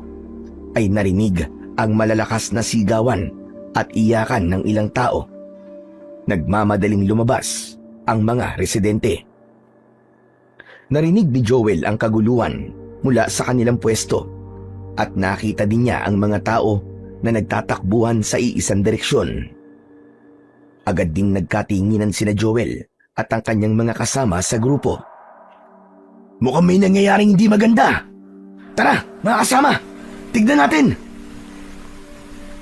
ay narinig ang malalakas na sigawan at iyakan ng ilang tao. Nagmamadaling lumabas ang mga residente. Narinig ni Joel ang kaguluhan mula sa kanilang pwesto at nakita din niya ang mga tao na nagtatakbuhan sa iisang direksyon. Agad ding nagkatinginan sina Joel at ang kanyang mga kasama sa grupo. Mukhang may nangyayaring hindi maganda. Tara, mga kasama, tignan natin.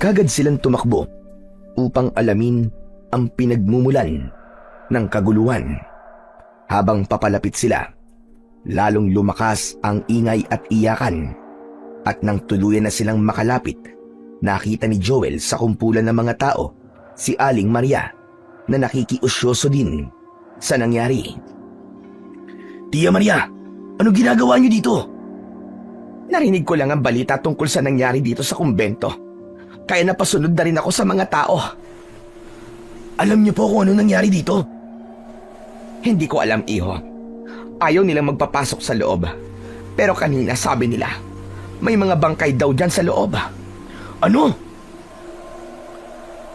Kagad silang tumakbo upang alamin ang pinagmumulan ng kaguluhan. Habang papalapit sila, lalong lumakas ang ingay at iyakan. At nang tuluyan na silang makalapit, nakita ni Joel sa kumpulan ng mga tao si Aling Maria na nakikiusyoso din sa nangyari. Tia Maria, ano ginagawa niyo dito? Narinig ko lang ang balita tungkol sa nangyari dito sa kumbento. Kaya napasunod na rin ako sa mga tao. Alam niyo po kung ano nangyari dito? Hindi ko alam, iho. Ayaw nilang magpapasok sa loob. Pero kanina sabi nila, may mga bangkay daw dyan sa loob. Ano?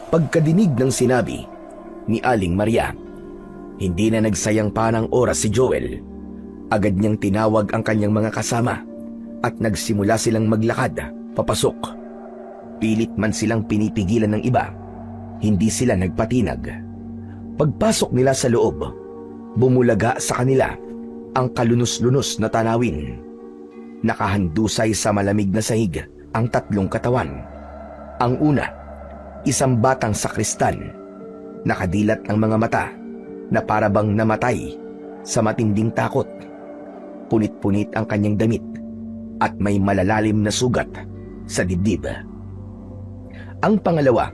Pagkadinig ng sinabi ni Aling Maria, hindi na nagsayang pa ng oras si Joel. Agad niyang tinawag ang kanyang mga kasama at nagsimula silang maglakad papasok. Pilit man silang pinipigilan ng iba, hindi sila nagpatinag. Pagpasok nila sa loob, bumulaga sa kanila ang kalunos-lunos na tanawin. Nakahandusay sa malamig na sahig ang tatlong katawan. Ang una, isang batang sakristan. Nakadilat ang mga mata na parabang namatay sa matinding takot. Punit-punit ang kanyang damit at may malalalim na sugat sa dibdib. Ang pangalawa,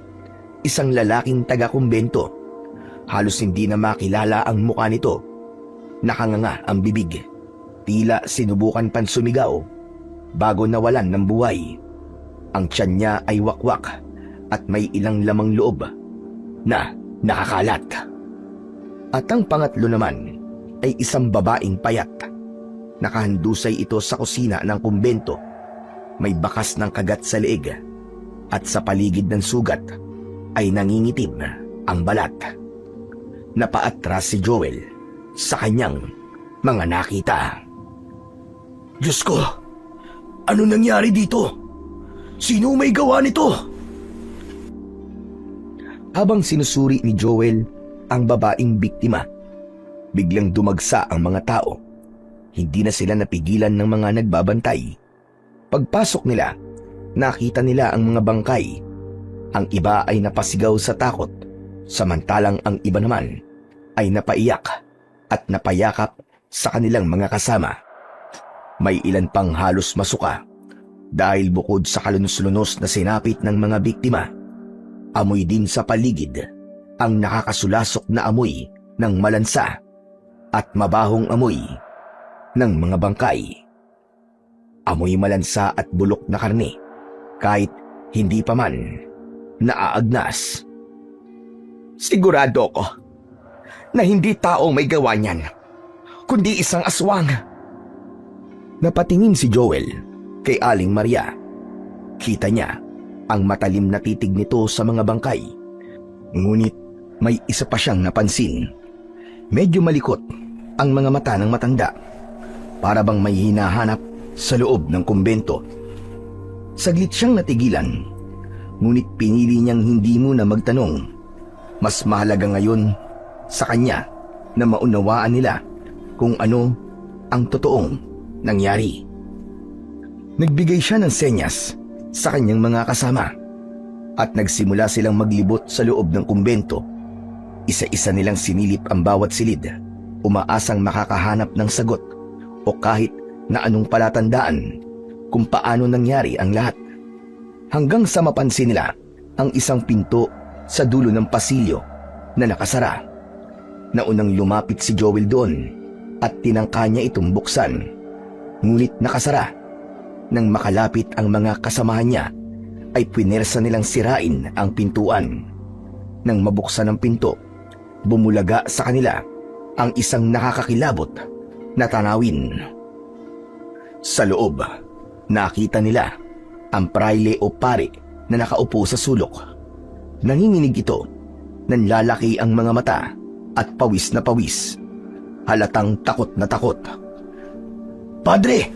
isang lalaking taga-kumbento. Halos hindi na makilala ang mukha nito. Nakanganga ang bibig. Tila sinubukan pan sumigaw bago nawalan ng buhay. Ang tiyan niya ay wakwak at may ilang lamang loob na nakakalat. At ang pangatlo naman ay isang babaeng payat. Nakahandusay ito sa kusina ng kumbento. May bakas ng kagat sa leeg at sa paligid ng sugat ay nangingitim ang balat. Napaatras si Joel sa kanyang mga nakita. Diyos ko, ano nangyari dito? Sino may gawa nito? Habang sinusuri ni Joel ang babaeng biktima, biglang dumagsa ang mga tao. Hindi na sila napigilan ng mga nagbabantay. Pagpasok nila, nakita nila ang mga bangkay. Ang iba ay napasigaw sa takot, samantalang ang iba naman ay napaiyak at napayakap sa kanilang mga kasama. May ilan pang halos masuka dahil bukod sa kalunos-lunos na sinapit ng mga biktima, amoy din sa paligid ang nakakasulasok na amoy ng malansa at mabahong amoy ng mga bangkay. Amoy malansa at bulok na karne kahit hindi pa man naaagnas. Sigurado ko na hindi taong may gawa niyan, kundi isang aswang. Napatingin si Joel kay Aling Maria. Kita niya ang matalim na titig nito sa mga bangkay. Ngunit may isa pa siyang napansin. Medyo malikot ang mga mata ng matanda, para bang may hinahanap sa loob ng kumbento. Saglit siyang natigilan, ngunit pinili niyang hindi muna magtanong. Mas mahalaga ngayon sa kanya na maunawaan nila kung ano ang totoong nangyari. Nagbigay siya ng senyas sa kanyang mga kasama at nagsimula silang maglibot sa loob ng kumbento. Isa-isa nilang sinilip ang bawat silid, umaasang makakahanap ng sagot o kahit na anong palatandaan kung paano nangyari ang lahat. Hanggang sa mapansin nila ang isang pinto sa dulo ng pasilyo na nakasara. Naunang lumapit si Joel doon at tinangka niya itong buksan. Ngunit nakasara. Nang makalapit ang mga kasamahan niya, ay puwersa nilang sirain ang pintuan. Nang mabuksan ang pinto, bumulaga sa kanila ang isang nakakakilabot na tanawin. Sa loob, nakita nila ang praile o pare na nakaupo sa sulok. Nanginginig ito, nanlalaki ang mga mata at pawis na pawis. Halatang takot na takot. Padre!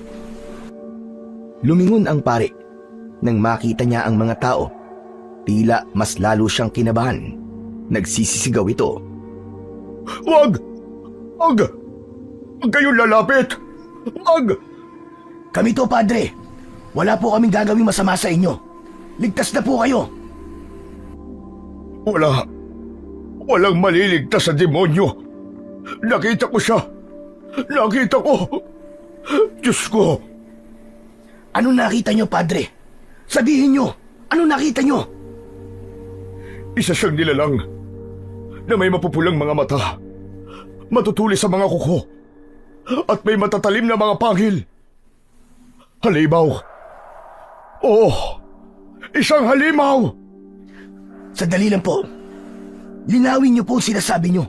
Lumingon ang pare nang makita niya ang mga tao. Tila mas lalo siyang kinabahan. Nagsisisigaw ito. Wag! Wag! Wag kayong lalapit! Wag! Kami to, padre. Wala po kaming gagawing masama sa inyo. Ligtas na po kayo. Walang maliligtas sa demonyo. Nakita ko siya. Nakita ko. Diyos ko. Ano nakita nyo, padre? Sabihin nyo, ano nakita nyo? Isa siyang nilalang na may mapupulang mga mata, matutulis sa mga kuko, at may matatalim na mga pangil. Halimaw. Oo, isang halimaw. Sandali lang po. Linawin nyo po ang sinasabi nyo.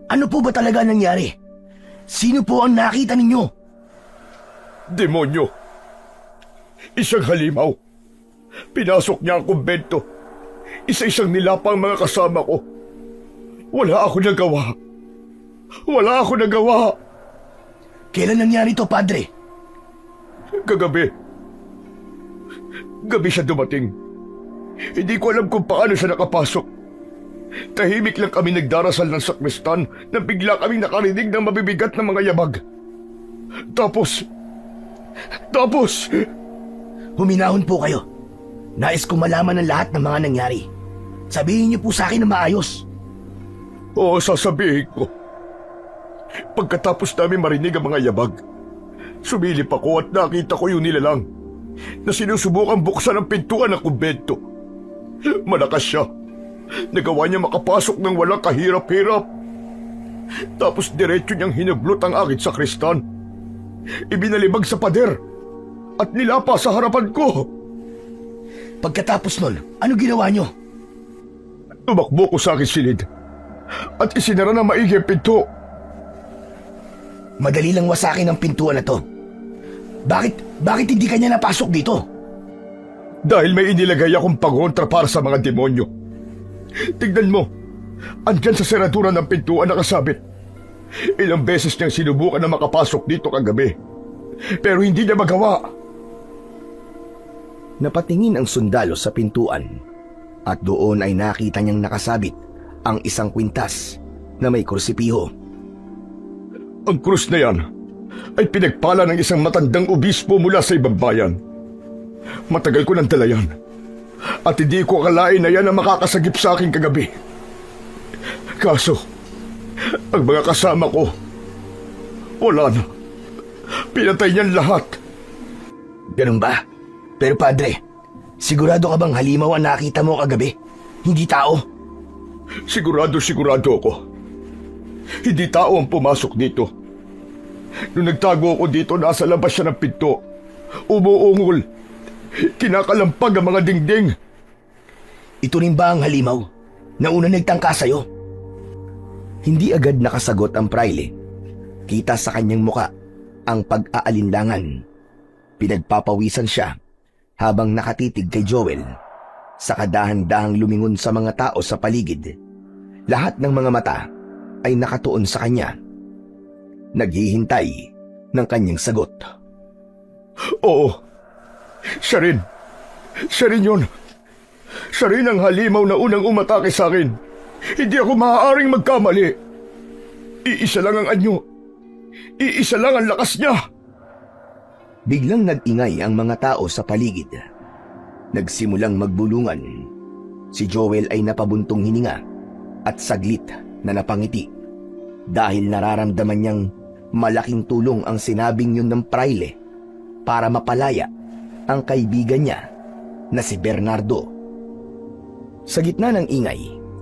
Ano po ba talaga nangyari? Sino po ang nakita ninyo? Demonyo. Isang halimaw. Pinasok niya ang kumbento. Isa-isang nilapang mga kasama ko. Wala ako nagawa. Wala ako nagawa. Kailan nangyari to, padre? Kagabi. Gabi siya dumating. Hindi ko alam kung paano siya nakapasok. Tahimik lang kami nagdarasal ng sakristan nang bigla kaming nakarinig ng mabibigat na mga yabag. Tapos... Huminahon po kayo. Nais kong malaman ang lahat ng mga nangyari. Sabihin niyo po sa akin na maayos. Oo, sasabihin ko. Pagkatapos namin marinig ang mga yabag, sumilip ako at nakita ko yung nilalang na sinusubukang buksan ang pintuan ng kumbento. Malakas siya. Nagawa niya makapasok ng walang kahirap-hirap. Tapos diretso niyang hinablot ang aking sakristan. Ibinalibag sa pader at nilapa sa harapan ko. Pagkatapos nun, ano ginawa niyo? Tumakbo ko sa aking silid at isinara na maigi ang pinto. Madali lang wasakin ang pintuan na to. Bakit hindi kanya napasok dito? Dahil may inilagay akong pangontra para sa mga demonyo. Tignan mo, andyan sa seradura ng pintuan nakasabit. Ilang beses niyang sinubukan na makapasok dito kagabi. Pero hindi niya magawa. Napatingin ang sundalo sa pintuan at doon ay nakita niyang nakasabit ang isang kwintas na may krusipiho. Ang krus na yan ay pinagpala ng isang matandang obispo mula sa ibang bayan. Matagal ko nang dala yan at hindi ko akalain na yan ang makakasagip sa akin kagabi. Kaso, ang mga kasama ko, wala na. Pinatay niyan lahat. Ganun ba? Pero padre, sigurado ka bang halimaw ang nakita mo kagabi? Hindi tao? Sigurado ako. Hindi tao ang pumasok dito. Nung nagtago ako dito, nasa labas siya ng pinto. Umuungol. Kinakalampag ang mga dingding. Ito rin ba ang halimaw na una nagtangka sa'yo? Hindi agad nakasagot ang praile. Kita sa kanyang muka ang pag-aalinlangan. Pinagpapawisan siya habang nakatitig kay Joel. Sa kadahan-dahang lumingon sa mga tao sa paligid. Lahat ng mga mata ay nakatuon sa kanya. Naghihintay ng kanyang sagot. Oo, siya rin. Siya rin yun. Siya rin ang halimaw na unang umatake sa akin. Hindi ako maaaring magkamali. Iisa lang ang anyo. Iisa lang ang lakas niya. Biglang nag-ingay ang mga tao sa paligid. Nagsimulang magbulungan. Si Joel ay napabuntong hininga at saglit na napangiti dahil nararamdaman niyang malaking tulong ang sinabing yun ng praile para mapalaya ang kaibigan niya na si Bernardo. Sa gitna ng ingay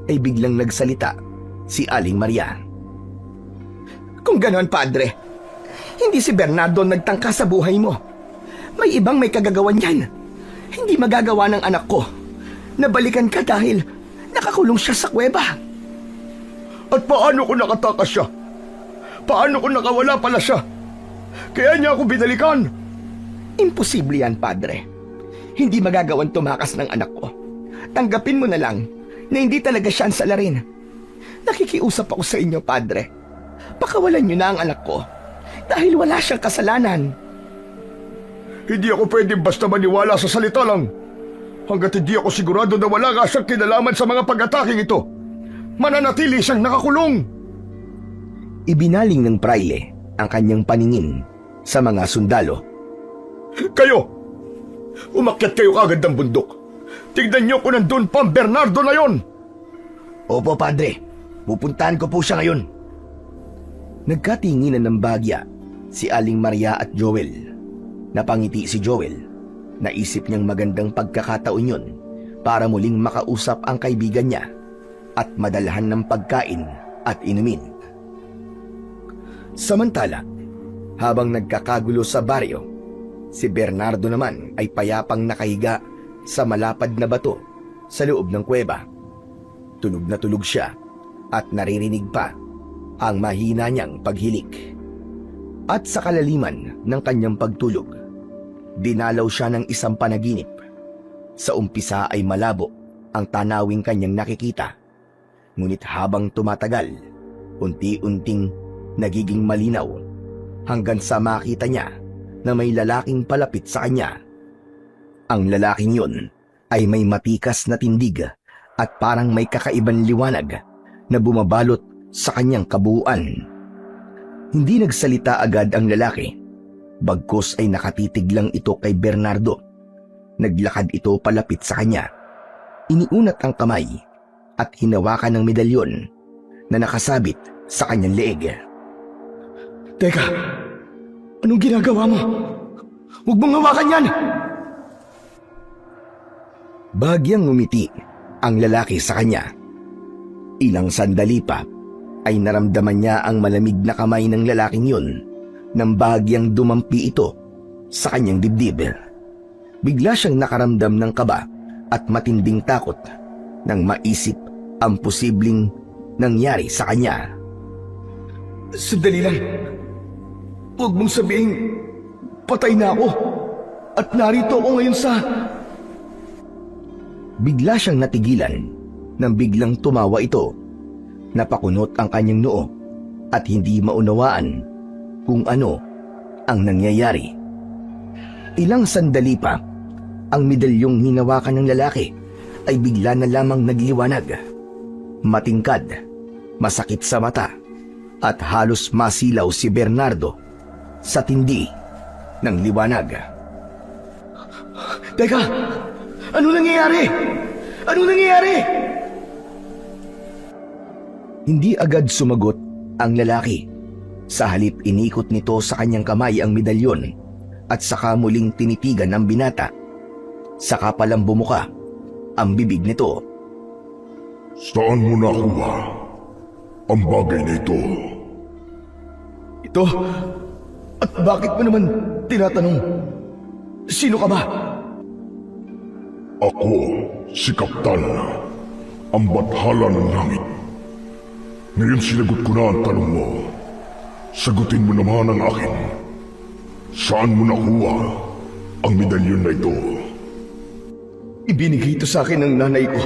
ay biglang nagsalita si Aling Maria. Kung ganon, padre, hindi si Bernardo nagtangka sa buhay mo. May ibang may kagagawan yan. Hindi magagawa ng anak ko. Nabalikan ka dahil nakakulong siya sa kuweba. At paano kung nakatakas siya? Paano kung nakawala pala siya? Kaya niya ako binalikan. Imposible yan, padre. Hindi magagawan tumakas ng anak ko. Tanggapin mo na lang na hindi talaga siya ang salarin. Nakikiusap ako sa inyo, padre. Pakawalan niyo na ang anak ko dahil wala siyang kasalanan. Hindi ako pwedeng basta maniwala sa salita lang. Hanggat hindi ako sigurado na wala nga siyang kinalaman sa mga pag-ataking ito. Mananatili siyang nakakulong. Ibinaling ng praile ang kanyang paningin sa mga sundalo. Kayo! Umakyat kayo kagad ng bundok. Tignan niyo kung nandun pa ang Bernardo na yon. Opo, padre. Pupuntahan ko po siya ngayon. Nagkatinginan ng bagya si Aling Maria at Joel. Napangiti si Joel. Naisip niyang magandang pagkakataon yun para muling makausap ang kaibigan niya at madalhan ng pagkain at inumin. Samantala, habang nagkakagulo sa baryo, si Bernardo naman ay payapang nakahiga sa malapad na bato sa loob ng kuweba. Tulog na tulog siya at naririnig pa ang mahina niyang paghilik. At sa kalaliman ng kanyang pagtulog, dinalaw siya ng isang panaginip. Sa umpisa ay malabo ang tanawing kanyang nakikita. Ngunit habang tumatagal, unti-unting nagiging malinaw hanggang sa makita niya na may lalaking palapit sa kanya. Ang lalaking yun ay may matikas na tindig at parang may kakaibang liwanag na bumabalot sa kanyang kabuuan. Hindi nagsalita agad ang lalaki, bagkus ay nakatitig lang ito kay Bernardo. Naglakad ito palapit sa kanya. Iniunat ang kamay at hinawakan ng medalyon na nakasabit sa kanyang leeg. Teka, anong ginagawa mo? Huwag mong hawakan yan! Bahagyang ngumiti ang lalaki sa kanya. Ilang sandali pa ay naramdaman niya ang malamig na kamay ng lalaking yun nang bahagyang dumampi ito sa kanyang dibdib. Bigla siyang nakaramdam ng kaba at matinding takot nang maisip ang posibleng nangyari sa kanya. Sandali lang. Huwag mong sabihin, patay na ako. At narito ako ngayon sa... Bigla siyang natigilan nang biglang tumawa ito. Napakunot ang kanyang noo at hindi maunawaan kung ano ang nangyayari. Ilang sandali pa, ang medalyong hinawakan ng lalaki ay bigla na lamang nagliwanag. Matingkad, masakit sa mata, at halos masilaw si Bernardo sa tindi ng liwanag. Teka! Ano nangyayari? Ano nangyayari? Hindi agad sumagot ang lalaki. Sa halip inikot nito sa kanyang kamay ang medalyon at saka muling tinitigan ng binata. Saka palang bumuka ang bibig nito. Saan mo nakuha ang bagay na ito? Ito? At bakit mo naman tinatanong? Sino ka ba? Ako, si Kaptan, ang bathala ng langit. Ngayon sinagot ko na ang tanong mo. Sagutin mo naman ang akin. Saan mo nakuha ang medalyon na ito? Ibinigay ito sa akin ng nanay ko,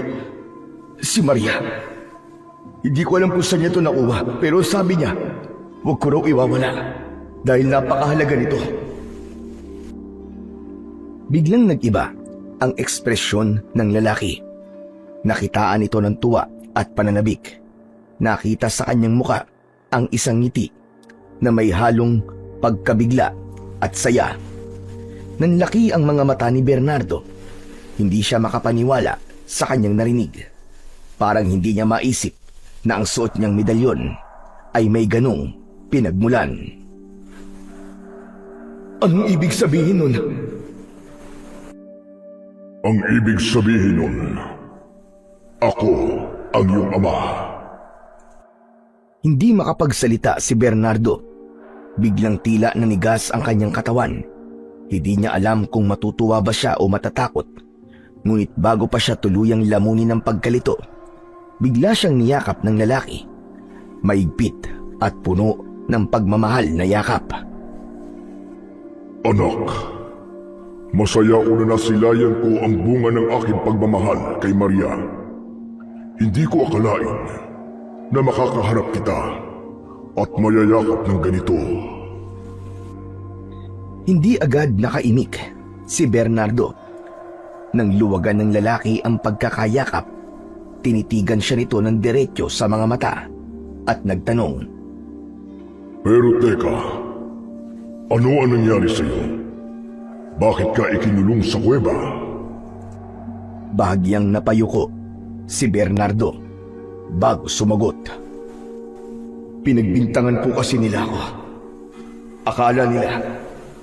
si Maria. Hindi ko alam kung saan niya ito nakuha, pero sabi niya, huwag ko raw iwawala dahil napakahalaga nito. Biglang nag-iba ang ekspresyon ng lalaki. Nakitaan ito ng tuwa at pananabik. Nakita sa kanyang muka ang isang ngiti na may halong pagkabigla at saya. Nanlaki ang mga mata ni Bernardo. Hindi siya makapaniwala sa kanyang narinig. Parang hindi niya maisip na ang suot niyang medalyon ay may ganong pinagmulan. Anong ibig sabihin nun? Ang ibig sabihin nun, ako ang iyong ama. Hindi makapagsalita si Bernardo. Biglang tila nanigas ang kanyang katawan. Hindi niya alam kung matutuwa ba siya o matatakot. Ngunit bago pa siya tuluyang lamunin ng pagkalito, bigla siyang niyakap ng lalaki. Maigpit at puno ng pagmamahal na yakap. Anak, masaya ko na nasilayan ko ang bunga ng aking pagmamahal kay Maria. Hindi ko akalain na makakaharap kita at mayayakap ng ganito. Hindi agad nakaimik si Bernardo. Nang luwagan ng lalaki ang pagkakayakap, tinitigan siya nito ng diretso sa mga mata at nagtanong. Pero teka, ano ang nangyari sa iyo? Bakit ka ikinulong sa kuweba? Bahagyang napayuko si Bernardo bago sumagot. Pinagbintangan po kasi nila ako. Akala nila,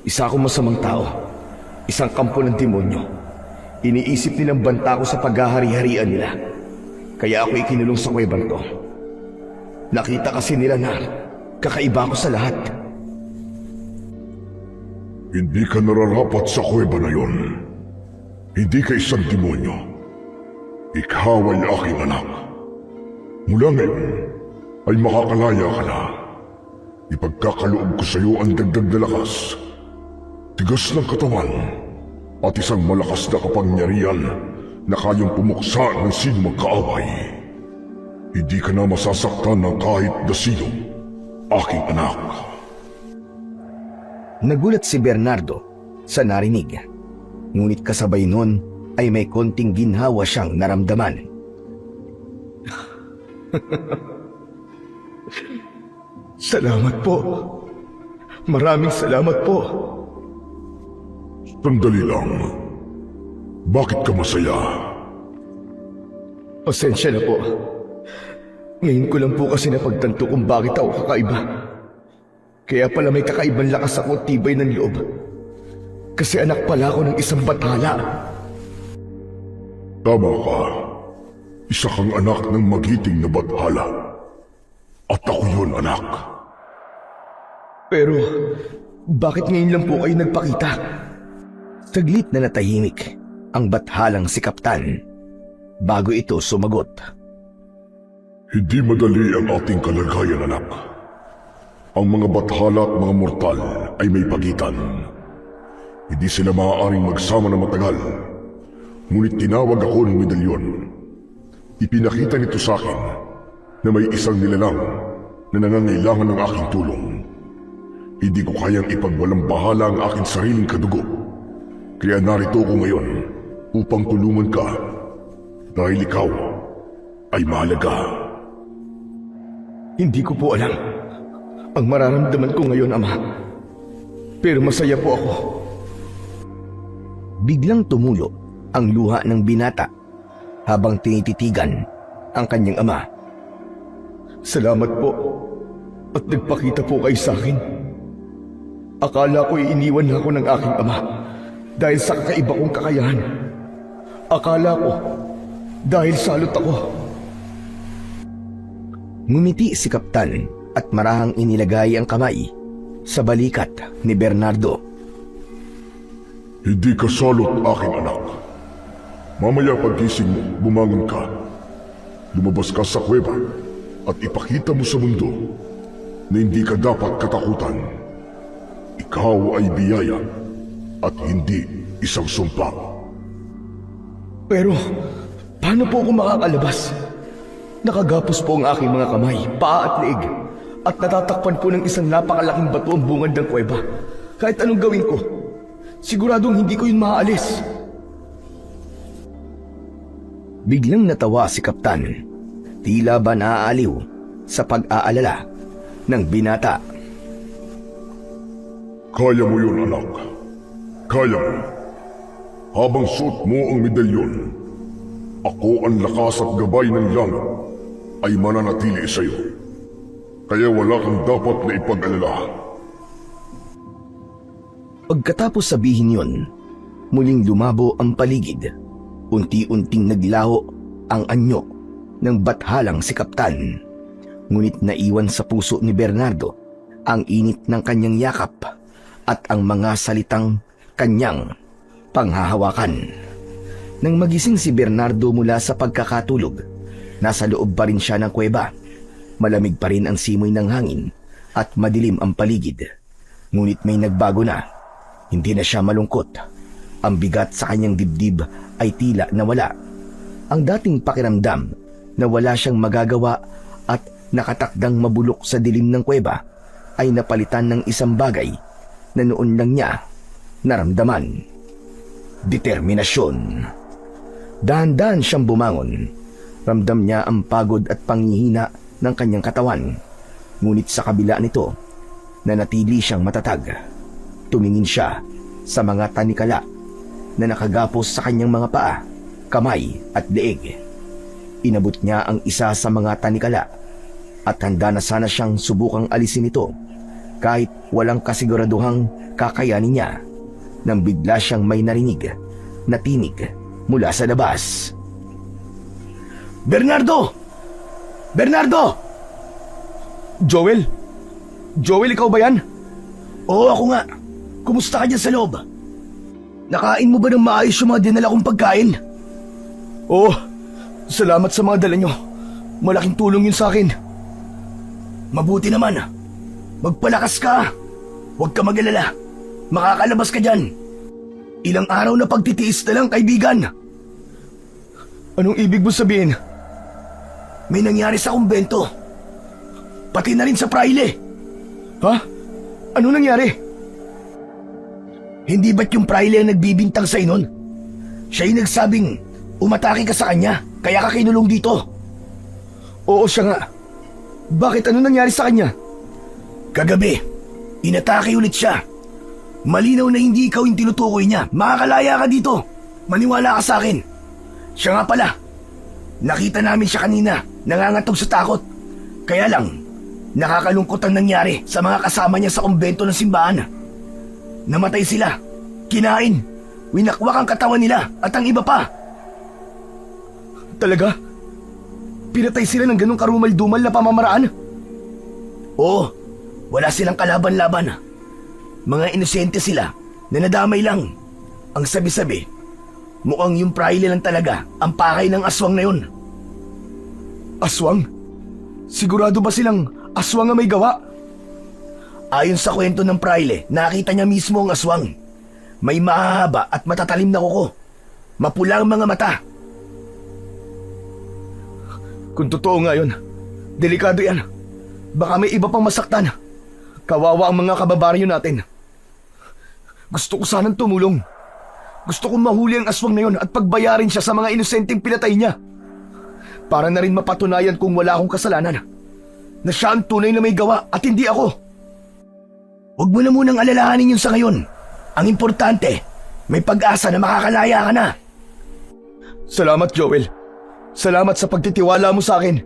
isa akong masamang tao, isang kampo ng demonyo. Iniisip nilang banta ko sa paghahari-harian nila. Kaya ako ikinulong sa kuwebang to. Nakita kasi nila na kakaiba ko sa lahat. Hindi ka nararapat sa kuweba na yon. Hindi ka isang demonyo. Ikaw ay aking anak. Mula ngayon, ay makakalaya ka na. Ipagkakaloob ko sa iyo ang dagdag na lakas, tigas ng katawan, at isang malakas na kapangyarihan na kayang pumuksa ng sino magkaaway. Hindi ka na masasaktan ng kahit na sino, aking anak. Nagulat si Bernardo sa narinig. Ngunit kasabay nun ay may konting ginhawa siyang naramdaman. Salamat po. Maraming salamat po. Sandali lang. Bakit ka masaya? Pasensya na po. Ngayon ko lang po kasi napagtanto kung bakit ako kakaiba. Kaya pala may kakaibang lakas ako at tibay ng loob. Kasi anak pala ako ng isang bathala. Tama ka. Isa kang anak ng magiting na bathala. At ako yun, anak. Pero, bakit ngayon lang po kayo nagpakita? Saglit na natahimik ang bathalang si Kaptan bago ito sumagot. Hindi madali ang ating kalagayan, anak. Ang mga bathala at mga mortal ay may pagitan. Hindi sila maaaring magsama na matagal. Ngunit tinawag ako ng medalyon. Ipinakita nito sa akin na may isang nilalang na nangangailangan ng aking tulong. Hindi ko kayang ipagwalang bahala ang aking sariling kadugo. Kaya narito ako ngayon upang tulungan ka dahil ikaw ay mahalaga. Hindi ko po alam ang mararamdaman ko ngayon, Ama. Pero masaya po ako. Biglang tumulo ang luha ng binata habang tinititigan ang kanyang ama. Salamat po at nagpakita po kayo sa akin. Akala ko iniwan ako ng aking ama dahil sa kakaiba kong kakayahan. Akala ko dahil salot ako. Ngumiti si Kaptan at marahang inilagay ang kamay sa balikat ni Bernardo. Hindi ka salot, aking anak. Mamaya paggising mo, bumangon ka. Lumabas ka sa kuweba at ipakita mo sa mundo na hindi ka dapat katakutan. Ikaw ay biyaya at hindi isang sumpa. Pero paano po ako makakalabas? Nakagapos po ang aking mga kamay, paa at leeg, at natatakpan po ng isang napakalaking bato ang bungad ng kuweba. Kahit anong gawin ko, siguradong hindi ko yun maaalis. Biglang natawa si Kaptan, tila ba naaaliw sa pag-aalala ng binata. Kaya mo yun, anak. Kaya mo. Habang suot mo ang medalyon, ako ang lakas at gabay ng langit ay mananatili sa iyo. Kaya wala kang dapat na ipag-alala. Pagkatapos sabihin yon, muling lumabo ang paligid. Unti-unting naglaho ang anyo ng bathalang si Kaptan. Ngunit naiwan sa puso ni Bernardo ang init ng kanyang yakap at ang mga salitang kanyang panghahawakan. Nang magising si Bernardo mula sa pagkakatulog, nasa loob pa rin siya ng kuweba. Malamig pa rin ang simoy ng hangin at madilim ang paligid. Ngunit may nagbago na. Hindi na siya malungkot. Ang bigat sa kanyang dibdib ay tila nawala. Ang dating pakiramdam na wala siyang magagawa at nakatakdang mabulok sa dilim ng kuweba ay napalitan ng isang bagay na noon lang niya naramdaman. Determinasyon. Dahan-dahan siyang bumangon. Ramdam niya ang pagod at panghihina ng kanyang katawan. Ngunit sa kabila nito, nanatili siyang matatag. Tumingin siya sa mga tanikala na nakagapos sa kanyang mga paa, kamay at leeg. Inabot niya ang isa sa mga tanikala at handa na sana siyang subukang alisin ito kahit walang kasiguraduhang kakayanin niya nang bigla siyang may narinig na tinig mula sa labas. Bernardo! Bernardo! Joel? Joel, ikaw ba yan? Oo, ako nga. Kumusta ka dyan sa loob? Nakain mo ba ng maayos yung mga dinala kong pagkain? Oo, salamat sa mga dala nyo. Malaking tulong yun sa akin. Mabuti naman. Magpalakas ka. Huwag ka mag-alala. Makakalabas ka dyan. Ilang araw na pagtitiis na lang, kaibigan. Anong ibig mo sabihin? May nangyari sa kumbento. Pati na rin sa praile. Ha? Ano nangyari? Hindi ba't yung praile ang nagbibintang sa'yo nun? Siya yung nagsabing umatake ka sa kanya, kaya ka kinulong dito. Oo, siya nga. Bakit? Ano nangyari sa kanya? Kagabi, inatake ulit siya. Malinaw na hindi ikaw yung tinutukoy niya. Makakalaya ka dito. Maniwala ka sa akin. Siya nga pala. Nakita namin siya kanina, nangangatog sa takot. Kaya lang, nakakalungkot ang nangyari sa mga kasama niya sa kumbento ng simbahan. Namatay sila, kinain, winakwak ang katawan nila at ang iba pa. Talaga? Pinatay sila ng ganong karumal-dumal na pamamaraan? Oo, wala silang kalaban-laban. Mga inosente sila na nadamay lang. Ang sabi-sabi, mukhang yung praile lang talaga ang pakay ng aswang na yun. Aswang? Sigurado ba silang aswang ang may gawa? Ayon sa kwento ng praile, nakita niya mismo ang aswang. May mahahaba at matatalim na kuko. Mapula ang mga mata. Kung totoo nga yun, delikado yan. Baka may iba pang masaktan. Kawawa ang mga kababaryo natin. Gusto ko sanang tumulong. Gusto kong mahuli ang aswang na yun at pagbayarin siya sa mga inosenteng pinatay niya. Para na rin mapatunayan kung wala akong kasalanan. Na siya ang tunay na may gawa at hindi ako. Huwag mo na munang alalahanin yun sa ngayon. Ang importante, may pag-asa na makakalaya ka na. Salamat, Joel. Salamat sa pagtitiwala mo sa akin.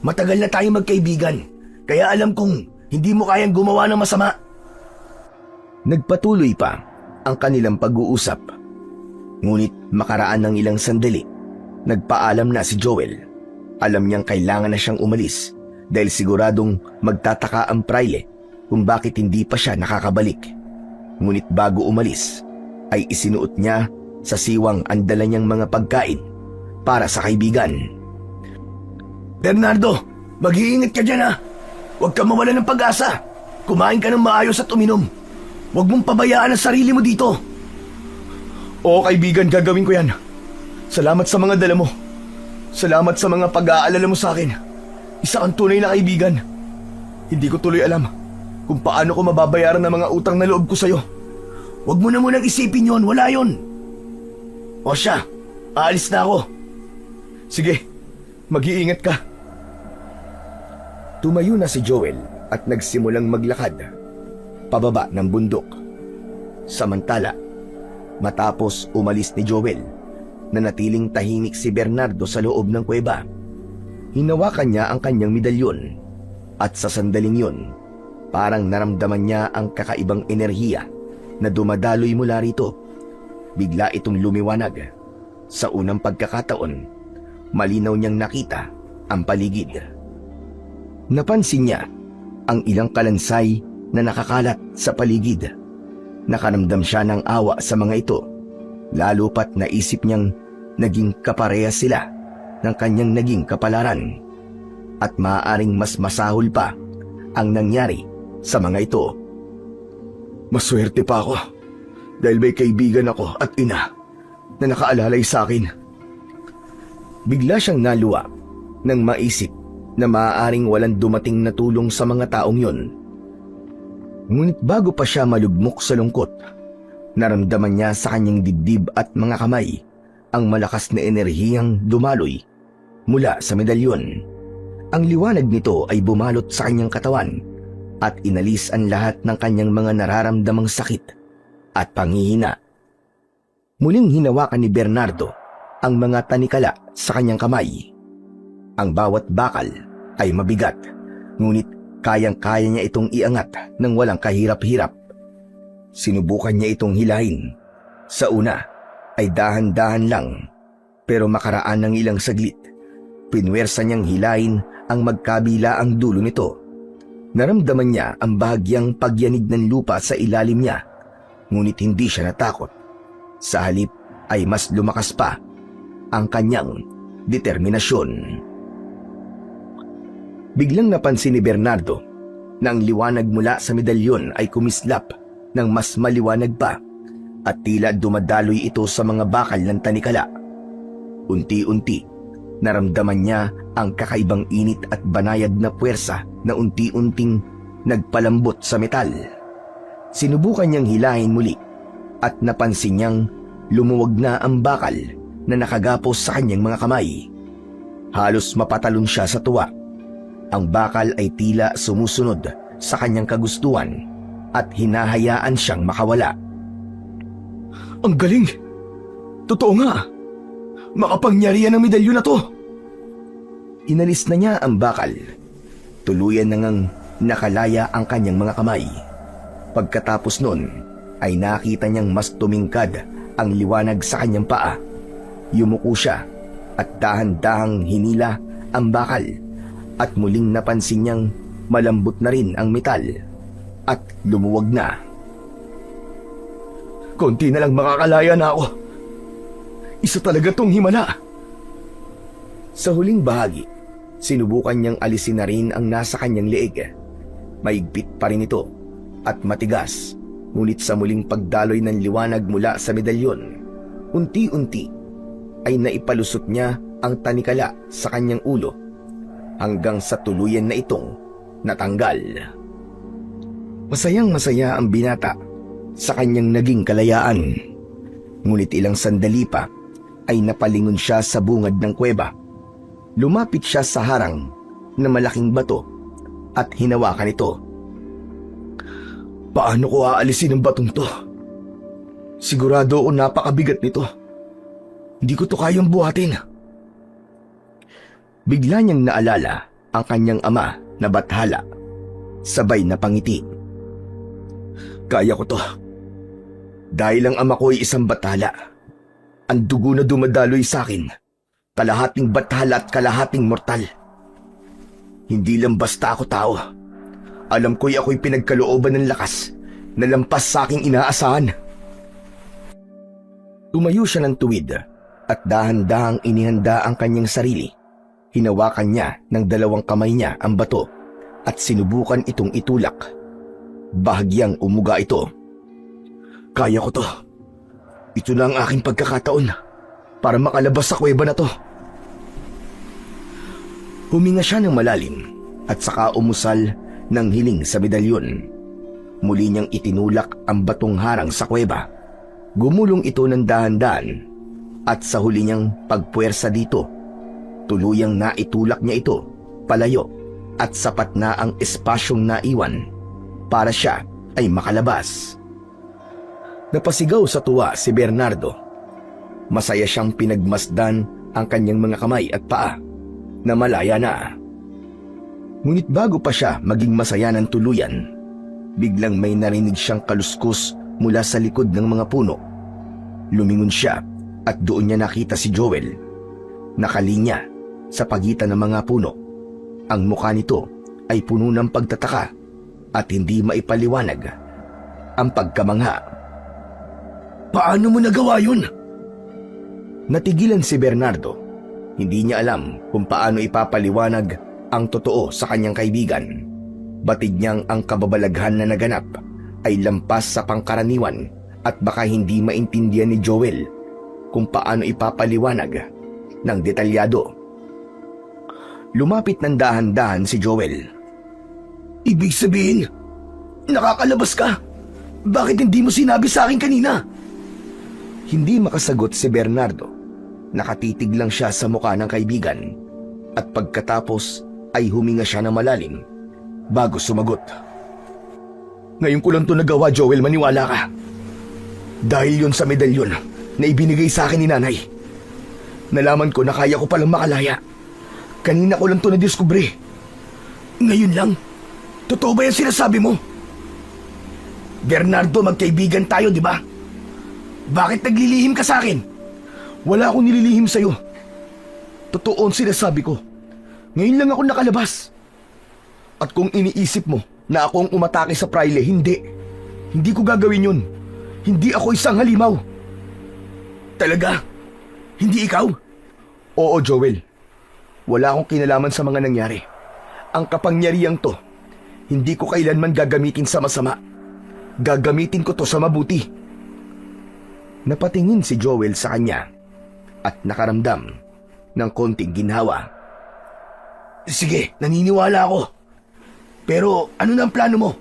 Matagal na tayong magkaibigan, kaya alam kong hindi mo kayang gumawa ng masama. Nagpatuloy pa ang kanilang pag-uusap. Ngunit makaraan ng ilang sandali, nagpaalam na si Joel. Alam niyang kailangan na siyang umalis dahil siguradong magtataka ang praile kung bakit hindi pa siya nakakabalik. Ngunit bago umalis, ay isinuot niya sa siwang ang dala niyang mga pagkain para sa kaibigan. Bernardo, mag-iingat ka dyan ha. Huwag ka mawala ng pag-asa. Kumain ka ng maayos at uminom. Huwag mong pabayaan ang sarili mo dito. Oo kaibigan, gagawin ko yan. Salamat sa mga dala mo. Salamat sa mga pag-aalala mo sa akin. Isa kang tunay na kaibigan. Hindi ko tuloy alam kung paano ko mababayaran ang mga utang na loob ko sa'yo. Huwag mo na munang isipin yon, wala yon. O siya, aalis na ako. Sige, mag-iingat ka. Tumayo na si Joel at nagsimulang maglakad pababa ng bundok. Samantala, matapos umalis ni Joel, nanatiling tahimik si Bernardo sa loob ng kuweba. Hinawakan niya ang kanyang medalyon at sa sandaling yun, parang naramdaman niya ang kakaibang enerhiya na dumadaloy mula rito. Bigla itong lumiwanag. Sa unang pagkakataon, malinaw niyang nakita ang paligid. Napansin niya ang ilang kalansay na nakakalat sa paligid. Nakaramdam siya ng awa sa mga ito, lalo pat naisip niyang naging kaparehas sila ng kanyang naging kapalaran at maaaring mas masahol pa ang nangyari sa mga ito. Maswerte pa ako dahil may kaibigan ako at ina na nakaalalay sa akin. Bigla siyang naluwa nang maisip na maaaring walang dumating na tulong sa mga taong yon. Ngunit bago pa siya malugmok sa lungkot, naramdaman niya sa kanyang dibdib at mga kamay ang malakas na enerhiyang dumaloy mula sa medalyon. Ang liwanag nito ay bumalot sa kanyang katawan at inalis ang lahat ng kanyang mga nararamdamang sakit at panghihina. Muling hinawakan ni Bernardo ang mga tanikala sa kanyang kamay. Ang bawat bakal ay mabigat, ngunit kayang-kaya niya itong iangat ng walang kahirap-hirap. Sinubukan niya itong hilahin. Sa una ay dahan-dahan lang, pero makaraan ng ilang saglit, pinwersa niyang hilahin ang magkabilaang dulo nito. Naramdaman niya ang bahagyang pagyanig ng lupa sa ilalim niya, ngunit hindi siya natakot. Sa halip ay mas lumakas pa ang kanyang determinasyon. Biglang napansin ni Bernardo na ang liwanag mula sa medalyon ay kumislap ng mas maliwanag pa at tila dumadaloy ito sa mga bakal ng tanikala. Unti-unti, naramdaman niya ang kakaibang init at banayad na puwersa na unti-unting nagpalambot sa metal. Sinubukan niyang hilahin muli at napansin niyang lumuwag na ang bakal na nakagapos sa kanyang mga kamay. Halos mapatalon siya sa tuwa. Ang bakal ay tila sumusunod sa kanyang kagustuhan at hinahayaan siyang makawala. Ang galing! Totoo nga! Makapangyarihan ang medalyon na to! Inalis na niya ang bakal. Tuluyan na ngang nakalaya ang kanyang mga kamay. Pagkatapos nun, ay nakita niyang mas tumingkad ang liwanag sa kanyang paa. Yumuko siya at dahan-dahang hinila ang bakal at muling napansin niyang malambot na rin ang metal at lumuwag na. Konti na lang makakalaya na ako. Isa talaga tong himala. Sa huling bahagi, Sinubukan niyang alisin na rin ang nasa kanyang leeg. Maigpit pa rin ito at matigas, ngunit sa muling pagdaloy ng liwanag mula sa medalyon, unti-unti ay naipalusot niya ang tanikala sa kanyang ulo hanggang sa tuluyan na itong natanggal. Masayang masaya ang binata sa kanyang naging kalayaan. Ngunit ilang sandali pa ay napalingon siya sa bungad ng kuweba. Lumapit siya sa harang na malaking bato at hinawakan ito. Paano ko aalisin ang batong to? Sigurado ako napakabigat nito. Hindi ko to kayang buhatin. Bigla niyang naalala ang kanyang ama na bathala. Sabay na pangiti. Kaya ko to. Dahil ang ama ko ay isang bathala. Ang dugo na dumadaloy sa akin, kalahating bathala at kalahating mortal. Hindi lang basta ako tao. Alam ko'y ako'y pinagkalooban ng lakas na lampas sa aking inaasahan. Tumayo siya ng tuwid at dahan-dahang inihanda ang kanyang sarili. Hinawakan niya ng dalawang kamay niya ang bato at sinubukan itong itulak. Bahagyang umuga ito. Kaya ko to. Ito na ang aking pagkakataon para makalabas sa kuweba na to. Huminga siya ng malalim at saka umusal ng hiling sa medalyon. Muli niyang itinulak ang batong harang sa kuweba. Gumulong ito ng dahan-dahan at sa huli niyang pagpuwersa dito, tuluyang naitulak niya ito palayo at sapat na ang espasyong naiwan para siya ay makalabas. Napasigaw sa tuwa si Bernardo. Masaya siyang pinagmasdan ang kanyang mga kamay at paa na malaya na. Ngunit bago pa siya maging masaya ng tuluyan, biglang may narinig siyang kaluskus mula sa likod ng mga puno. Lumingon siya at doon niya nakita si Joel. Nakalinya sa pagitan ng mga puno. Ang mukha nito ay puno ng pagtataka at hindi maipaliwanag ang pagkamangha. Paano mo nagawa yun? Natigilan si Bernardo. Hindi niya alam kung paano ipapaliwanag ang totoo sa kanyang kaibigan. Batid niyang ang kababalaghan na naganap ay lampas sa pangkaraniwan at baka hindi maintindihan ni Joel kung paano ipapaliwanag ng detalyado. Lumapit ng dahan-dahan si Joel. Ibig sabihin, nakakalabas ka? Bakit hindi mo sinabi sa akin kanina? Hindi makasagot si Bernardo. Nakatitig lang siya sa mukha ng kaibigan at pagkatapos ay huminga siya ng malalim bago sumagot. Ngayon ko lang to nagawa, Joel, maniwala ka. Dahil yun sa medalyon na ibinigay sa akin ni nanay. Nalaman ko na kaya ko palang makalaya. Kanina ko lang to nadiskubre. Ngayon lang? Totoo ba yung sinasabi mo? Bernardo, magkaibigan tayo, di ba? Bakit naglilihim ka sa akin? Wala akong nililihim sa'yo. Totoo ang sinasabi ko. Ngayon lang ako nakalabas. At kung iniisip mo na ako ang umatake sa Praile, hindi. Hindi ko gagawin yun. Hindi ako isang halimaw. Talaga? Hindi ikaw? Oo, Joel. Wala akong kinalaman sa mga nangyari. Ang kapangyarihang to, hindi ko kailanman gagamitin sa masama. Gagamitin ko to sa mabuti. Napatingin si Joel sa kanya at nakaramdam ng konting ginhawa. Sige, naniniwala ako. Pero ano na ang plano mo?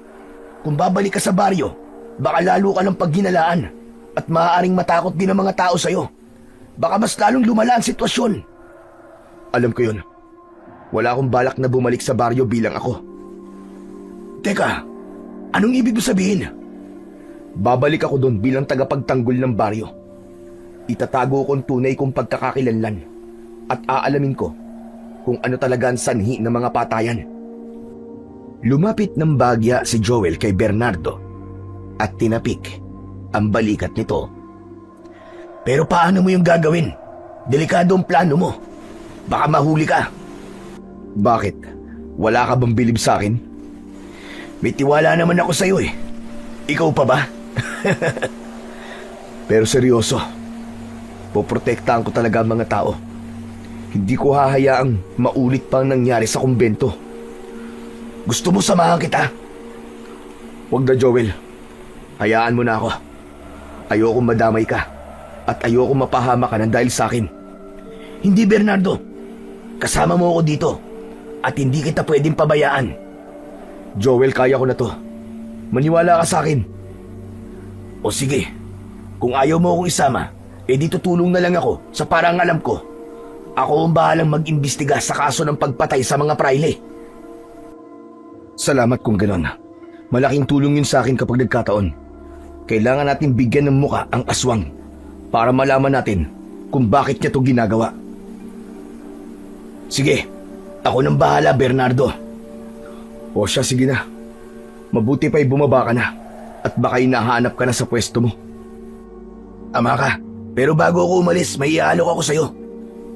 Kung babalik ka sa baryo, baka lalo ka ng pagginalaan at maaaring matakot din ang mga tao sa'yo. Baka mas lalong lumala ang sitwasyon. Alam ko yun. Wala akong balak na bumalik sa baryo bilang ako. Teka, anong ibig mo sabihin? Babalik ako doon bilang tagapagtanggol ng baryo. Itatago ko ang tunay kong pagkakakilanlan at aalamin ko kung ano talaga ang sanhi ng mga patayan. Lumapit ng bagya si Joel kay Bernardo at tinapik ang balikat nito. Pero paano mo yung gagawin? Delikado ang plano mo. Baka mahuli ka. Bakit? Wala ka bang bilib sa akin? May tiwala naman ako sa'yo eh. Ikaw pa ba? Pero seryoso, poprotektahan ko talaga ang mga tao. Hindi ko hahayaang maulit pang nangyari sa kumbento. Gusto mo samahan kita? Huwag na, Joel. Hayaan mo na ako. Ayoko madamay ka at ayoko mapahama ka ng dahil sa akin. Hindi, Bernardo. Kasama mo ako dito at hindi kita pwedeng pabayaan. Joel, kaya ko na to. Maniwala ka sa akin. O sige, kung ayaw mo akong isama, edi tutulong na lang ako sa parang alam ko. Ako ang bahalang mag-imbestiga sa kaso ng pagpatay sa mga praile. Salamat kung ganon. Malaking tulong yun sa akin kapag nagkataon. Kailangan natin bigyan ng muka ang aswang para malaman natin kung bakit niya ito ginagawa. Sige, ako nang bahala, Bernardo. O siya, sige na. Mabuti pa'y bumaba ka na at baka hinahanap ka na sa pwesto mo. Ama ka, pero bago ako umalis, may iaalok ako sa'yo.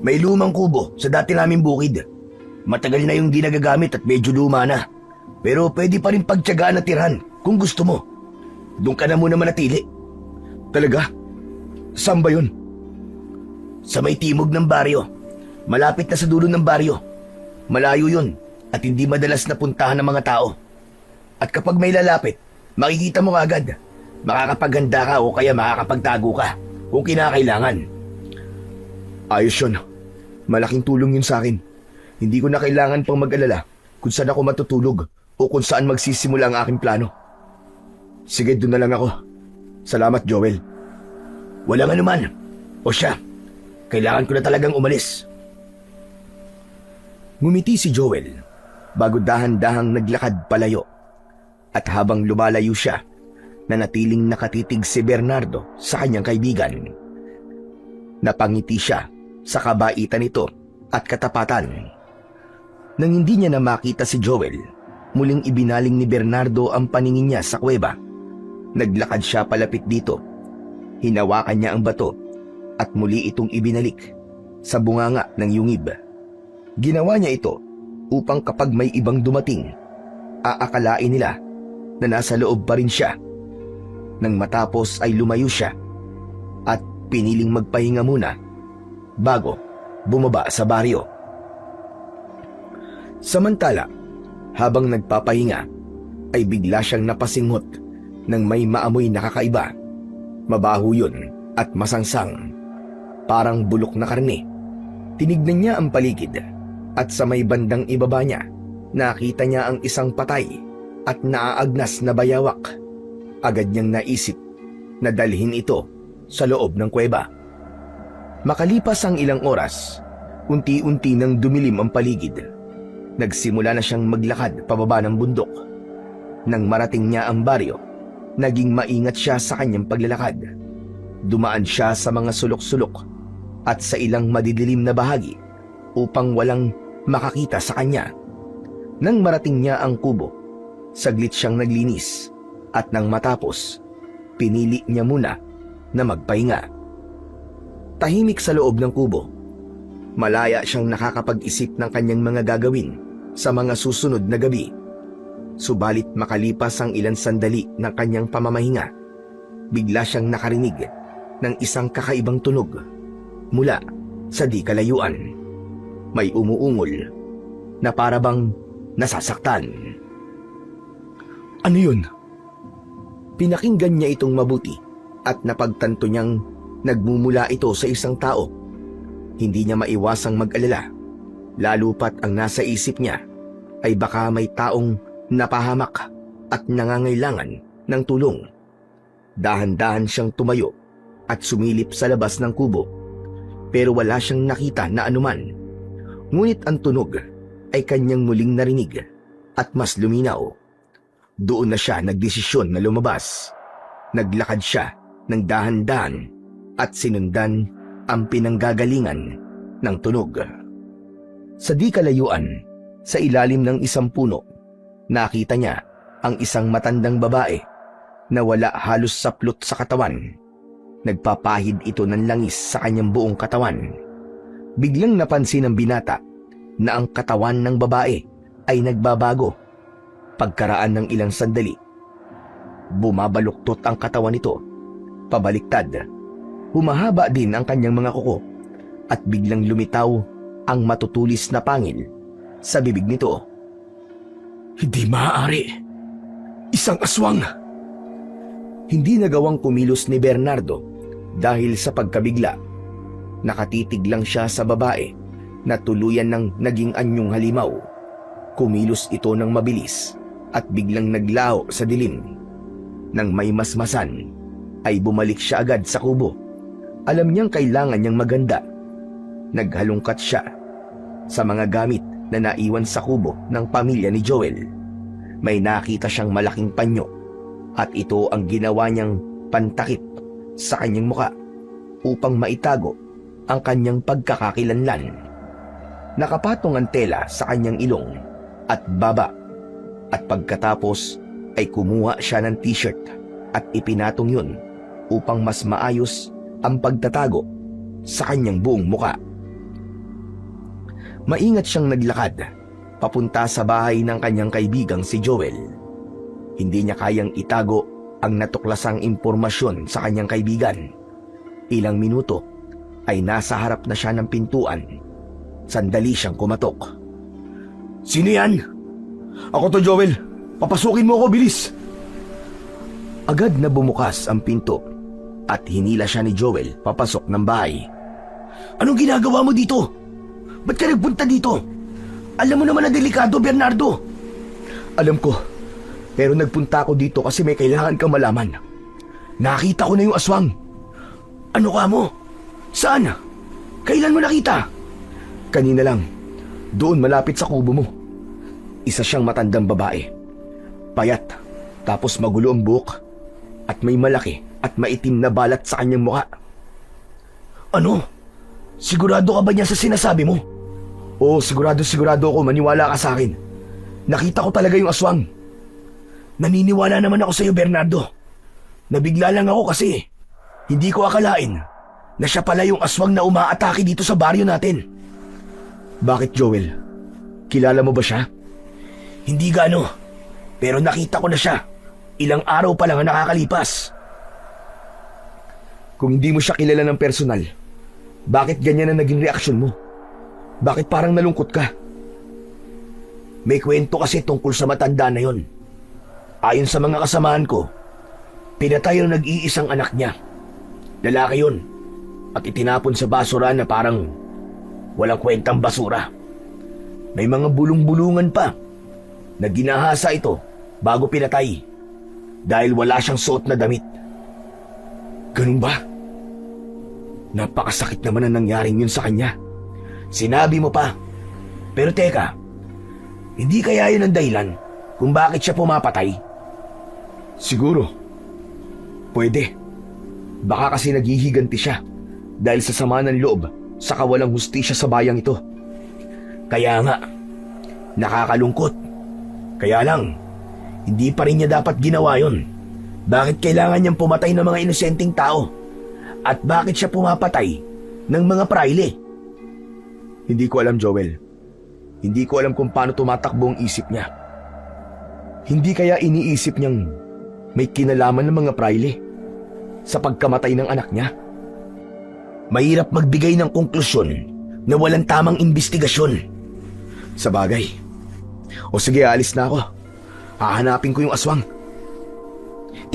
May lumang kubo sa dati naming bukid. Matagal na yung di nagagamit at medyo luma na. Pero pwede pa rin pagtiyagaan at tirhan kung gusto mo. Doon ka na muna manatili. Talaga? Saan ba yun? Sa may timog ng baryo. Malapit na sa dulo ng baryo. Malayo yun at hindi madalas napuntahan ng mga tao. At kapag may lalapit, makikita mo agad. Makakapaghanda ka o kaya makakapagtago ka kung kinakailangan. Ayos yun. Malaking tulong yun sa akin. Hindi ko na kailangan pang mag-alala kung saan ako matutulog o kung saan magsisimula ang aking plano. Sige, doon na lang ako. Salamat, Joel. Walang anuman. O siya, kailangan ko na talagang umalis. Ngumiti si Joel bago dahan-dahang naglakad palayo. At habang lumalayo siya, nanatiling nakatitig si Bernardo sa kanyang kaibigan. Napangiti siya sa kabaitan nito at katapatan. Nang hindi niya na makita si Joel, muling ibinaling ni Bernardo ang paningin niya sa kuweba. Naglakad siya palapit dito. Hinawakan niya ang bato at muli itong ibinalik sa bunganga ng yungib. Ginawa niya ito upang kapag may ibang dumating, aakalain nila na nasa loob pa rin siya. Nang matapos ay lumayo siya at piniling magpahinga muna bago bumaba sa baryo. Samantala, habang nagpapahinga, ay bigla siyang napasinghot ng may maamoy na kakaiba. Mabaho yun at masangsang, parang bulok na karne. Tinignan niya ang paligid at sa may bandang ibaba niya, nakita niya ang isang patay at naaagnas na bayawak. Agad niyang naisip na dalhin ito sa loob ng kuweba. Makalipas ang ilang oras, unti-unti nang dumilim ang paligid. Nagsimula na siyang maglakad pababa ng bundok. Nang marating niya ang baryo, naging maingat siya sa kanyang paglalakad. Dumaan siya sa mga sulok-sulok at sa ilang madidilim na bahagi upang walang makakita sa kanya. Nang marating niya ang kubo, saglit siyang naglinis at nang matapos, pinili niya muna na magpahinga. Tahimik sa loob ng kubo. Malaya siyang nakakapag-isip ng kanyang mga gagawin sa mga susunod na gabi. Subalit makalipas ang ilang sandali ng kanyang pamamahinga, bigla siyang nakarinig ng isang kakaibang tunog mula sa di kalayuan. May umuungol na parabang nasasaktan. Ano yun? Pinakinggan niya itong mabuti at napagtanto niyang nagmumula ito sa isang tao. Hindi niya maiwasang mag-alala, lalo pat ang nasa isip niya ay baka may taong napahamak at nangangailangan ng tulong. Dahan-dahan siyang tumayo at sumilip sa labas ng kubo, pero wala siyang nakita na anuman. Ngunit ang tunog ay kanyang muling narinig at mas luminaw. Doon na siya nagdesisyon na lumabas. Naglakad siya ng dahan-dahan at sinundan ang pinanggagalingan ng tunog. Sa di kalayuan, sa ilalim ng isang puno, nakita niya ang isang matandang babae na wala halos saplot sa katawan. Nagpapahid ito ng langis sa kanyang buong katawan. Biglang napansin ng binata na ang katawan ng babae ay nagbabago. Pagkaraan ng ilang sandali, bumabaluktot ang katawan nito, pabaliktad. Humahaba din ang kanyang mga kuko at biglang lumitaw ang matutulis na pangil sa bibig nito. Hindi maaari. Isang aswang. Hindi nagawang kumilos ni Bernardo dahil sa pagkabigla. Nakatitig lang siya sa babae na tuluyan ng naging anyong halimaw. Kumilos ito ng mabilis at biglang naglaho sa dilim. Nang may masmasan, ay bumalik siya agad sa kubo. Alam niyang kailangan niyang maganda. Naghalungkat siya sa mga gamit na naiwan sa kubo ng pamilya ni Joel. May nakita siyang malaking panyo at ito ang ginawa niyang pantakip sa kanyang muka upang maitago ang kanyang pagkakakilanlan. Nakapatong ang tela sa kanyang ilong at baba at pagkatapos ay kumuha siya ng t-shirt at ipinatong yun upang mas maayos ang pagtatago sa kanyang buong muka. Maingat siyang naglakad papunta sa bahay ng kanyang kaibigang si Joel. Hindi niya kayang itago ang natuklasang impormasyon sa kanyang kaibigan. Ilang minuto ay nasa harap na siya ng pintuan. Sandali siyang kumatok. Sino yan? Ako to, Joel. Papasukin mo ako, bilis. Agad na bumukas ang pinto at hinila siya ni Joel papasok ng bahay. Anong ginagawa mo dito? Ba't ka nagpunta dito? Alam mo naman na delikado, Bernardo. Alam ko, pero nagpunta ako dito kasi may kailangan kang malaman. Nakita ko na yung aswang. Ano ka mo? Saan? Kailan mo nakita? Kanina lang, doon malapit sa kubo mo. Isa siyang matandang babae. Payat, tapos magulo ang buhok, at may malaki at maitim na balat sa kanyang mukha. Ano? Sigurado ka ba niya sa sinasabi mo? Oo, sigurado ako, maniwala ka sa akin. Nakita ko talaga yung aswang. Naniniwala naman ako sa iyo, Bernardo. Nabigla lang ako kasi hindi ko akalain na siya pala yung aswang na umaatake dito sa baryo natin. Bakit, Joel? Kilala mo ba siya? Hindi gaano, pero nakita ko na siya. Ilang araw pa lang ang nakakalipas. Kung hindi mo siya kilala ng personal, bakit ganyan ang naging reaksyon mo? Bakit parang nalungkot ka? May kwento kasi tungkol sa matanda na yon. Ayon sa mga kasamahan ko, pinatay ang nag-iisang anak niya. Lalaki yon, at itinapon sa basura na parang walang kwentang basura. May mga bulong-bulungan pa na ginahasa ito bago pinatay dahil wala siyang suot na damit. Ganun ba? Napakasakit naman ang nangyaring yun sa kanya. Sinabi mo pa. Pero teka, hindi kaya yun ang dahilan kung bakit siya pumapatay? Siguro. Pwede. Baka kasi naghihiganti siya dahil sa sama ng loob sa kawalang hustisya sa bayang ito. Kaya nga, nakakalungkot. Kaya lang, hindi pa rin niya dapat ginawa yun. Bakit kailangan niyang pumatay ng mga inosenteng tao? At bakit siya pumapatay ng mga praile? Hindi ko alam, Joel. Hindi ko alam kung paano tumatakbo ang isip niya. Hindi kaya iniisip niyang may kinalaman ng mga praile sa pagkamatay ng anak niya? Mahirap magbigay ng konklusyon na walang tamang investigasyon. Sa bagay. O sige, alis na ako. Hahanapin ko yung aswang.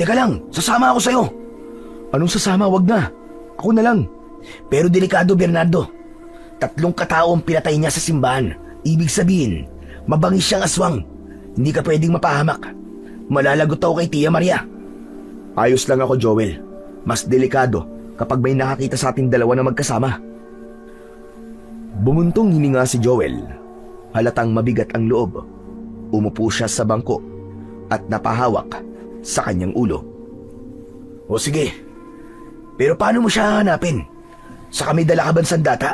Teka lang, sasama ako sa'yo. Anong sasama? Wag na. Ako na lang. Pero delikado, Bernardo. 3 katao ang pinatay niya sa simbahan. Ibig sabihin, mabangis siyang aswang. Hindi ka pwedeng mapahamak. Malalagot ako kay Tia Maria. Ayos lang ako, Joel. Mas delikado kapag may nakakita sa ating dalawa na magkasama. Bumuntong hininga si Joel. Halatang mabigat ang loob. Umupo siya sa bangko at napahawak sa kanyang ulo. O sige, pero paano mo siya hanapin? Sa kami dala ka bang sandata?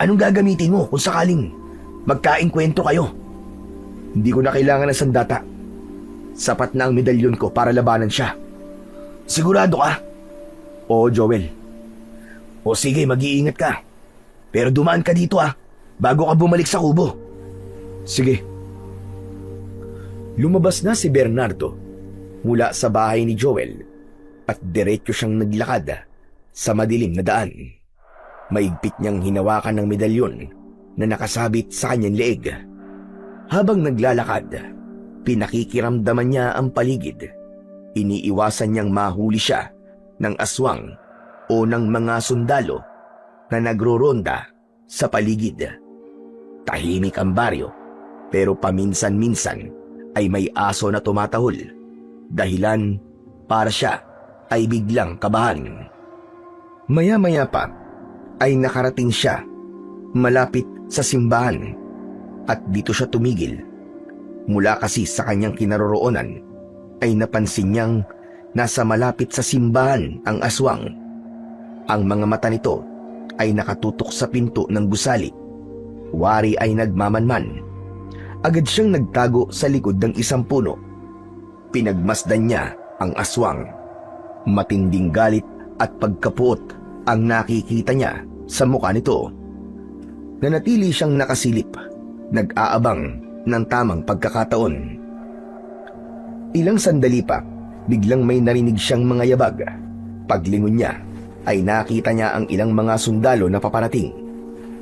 Anong gagamitin mo kung sakaling magkainkwento kayo? Hindi ko na kailangan ng sandata. Sapat na ang medalyon ko para labanan siya. Sigurado ka? Oo, Joel. O sige, mag-iingat ka. Pero dumaan ka dito bago ka bumalik sa kubo. Sige. Lumabas na si Bernardo mula sa bahay ni Joel at diretso siyang naglakad sa madilim na daan. Maigpit niyang hinawakan ng medalyon na nakasabit sa kanyang leeg. Habang naglalakad, pinakikiramdaman niya ang paligid. Iniiwasan niyang mahuli siya ng aswang o ng mga sundalo na nagroronda sa paligid. Tahimik ang baryo, pero paminsan-minsan ay may aso na tumatahol. Dahilan para siya ay biglang kabahan. Maya-maya pa ay nakarating siya malapit sa simbahan at dito siya tumigil. Mula kasi sa kanyang kinaroroonan ay napansin niyang nasa malapit sa simbahan ang aswang. Ang mga mata nito ay nakatutok sa pinto ng gusali. Wari ay nagmamanman. Agad siyang nagtago sa likod ng isang puno. Pinagmasdan niya ang aswang. Matinding galit at pagkapuot ang nakikita niya sa mukha nito. Nanatili siyang nakasilip, nag-aabang ng tamang pagkakataon. Ilang sandali pa, biglang may narinig siyang mga yabag. Paglingon niya, ay nakita niya ang ilang mga sundalo na paparating.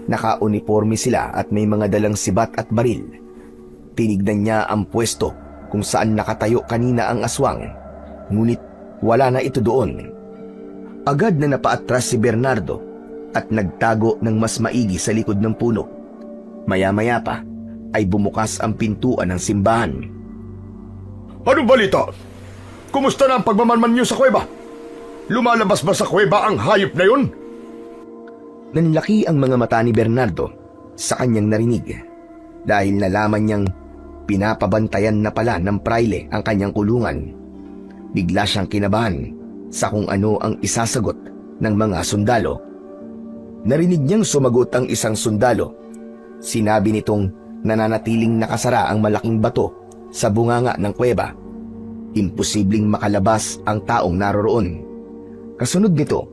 Naka-uniforme sila at may mga dalang sibat at baril. Tinignan niya ang pwesto kung saan nakatayo kanina ang aswang, ngunit wala na ito doon. Agad na napaatras si Bernardo at nagtago ng mas maigi sa likod ng puno. Maya-maya pa ay bumukas ang pintuan ng simbahan. Anong balita? Kumusta na ang pagmamanman niyo sa kuweba? Lumalabas ba sa kuweba ang hayop na yun? Nanlaki ang mga mata ni Bernardo sa kanyang narinig dahil nalaman niyang pinapabantayan na pala ng praile ang kanyang kulungan. Bigla siyang kinabahan sa kung ano ang isasagot ng mga sundalo. Narinig niyang sumagot ang isang sundalo. Sinabi nitong nananatiling nakasara ang malaking bato sa bunganga ng kuweba. Imposibleng makalabas ang taong naroroon. Kasunod nito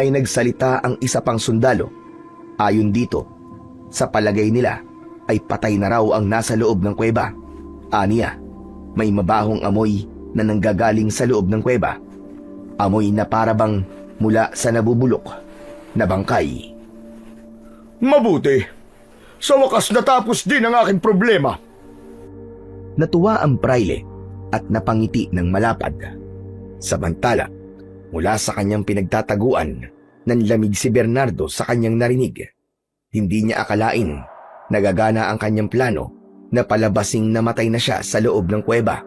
ay nagsalita ang isa pang sundalo. Ayon dito, sa palagay nila ay patay na raw ang nasa loob ng kuweba. Aniya, may mabahong amoy na nanggagaling sa loob ng kuweba. Amoy na parabang mula sa nabubulok na bangkay. Mabuti. Sa wakas natapos din ang aking problema. Natuwa ang praile at napangiti ng malapad. Samantala, mula sa kanyang pinagtataguan, nanlamig si Bernardo sa kanyang narinig. Hindi niya akalain nagagana ang kanyang plano na palabasing namatay na siya sa loob ng kuweba.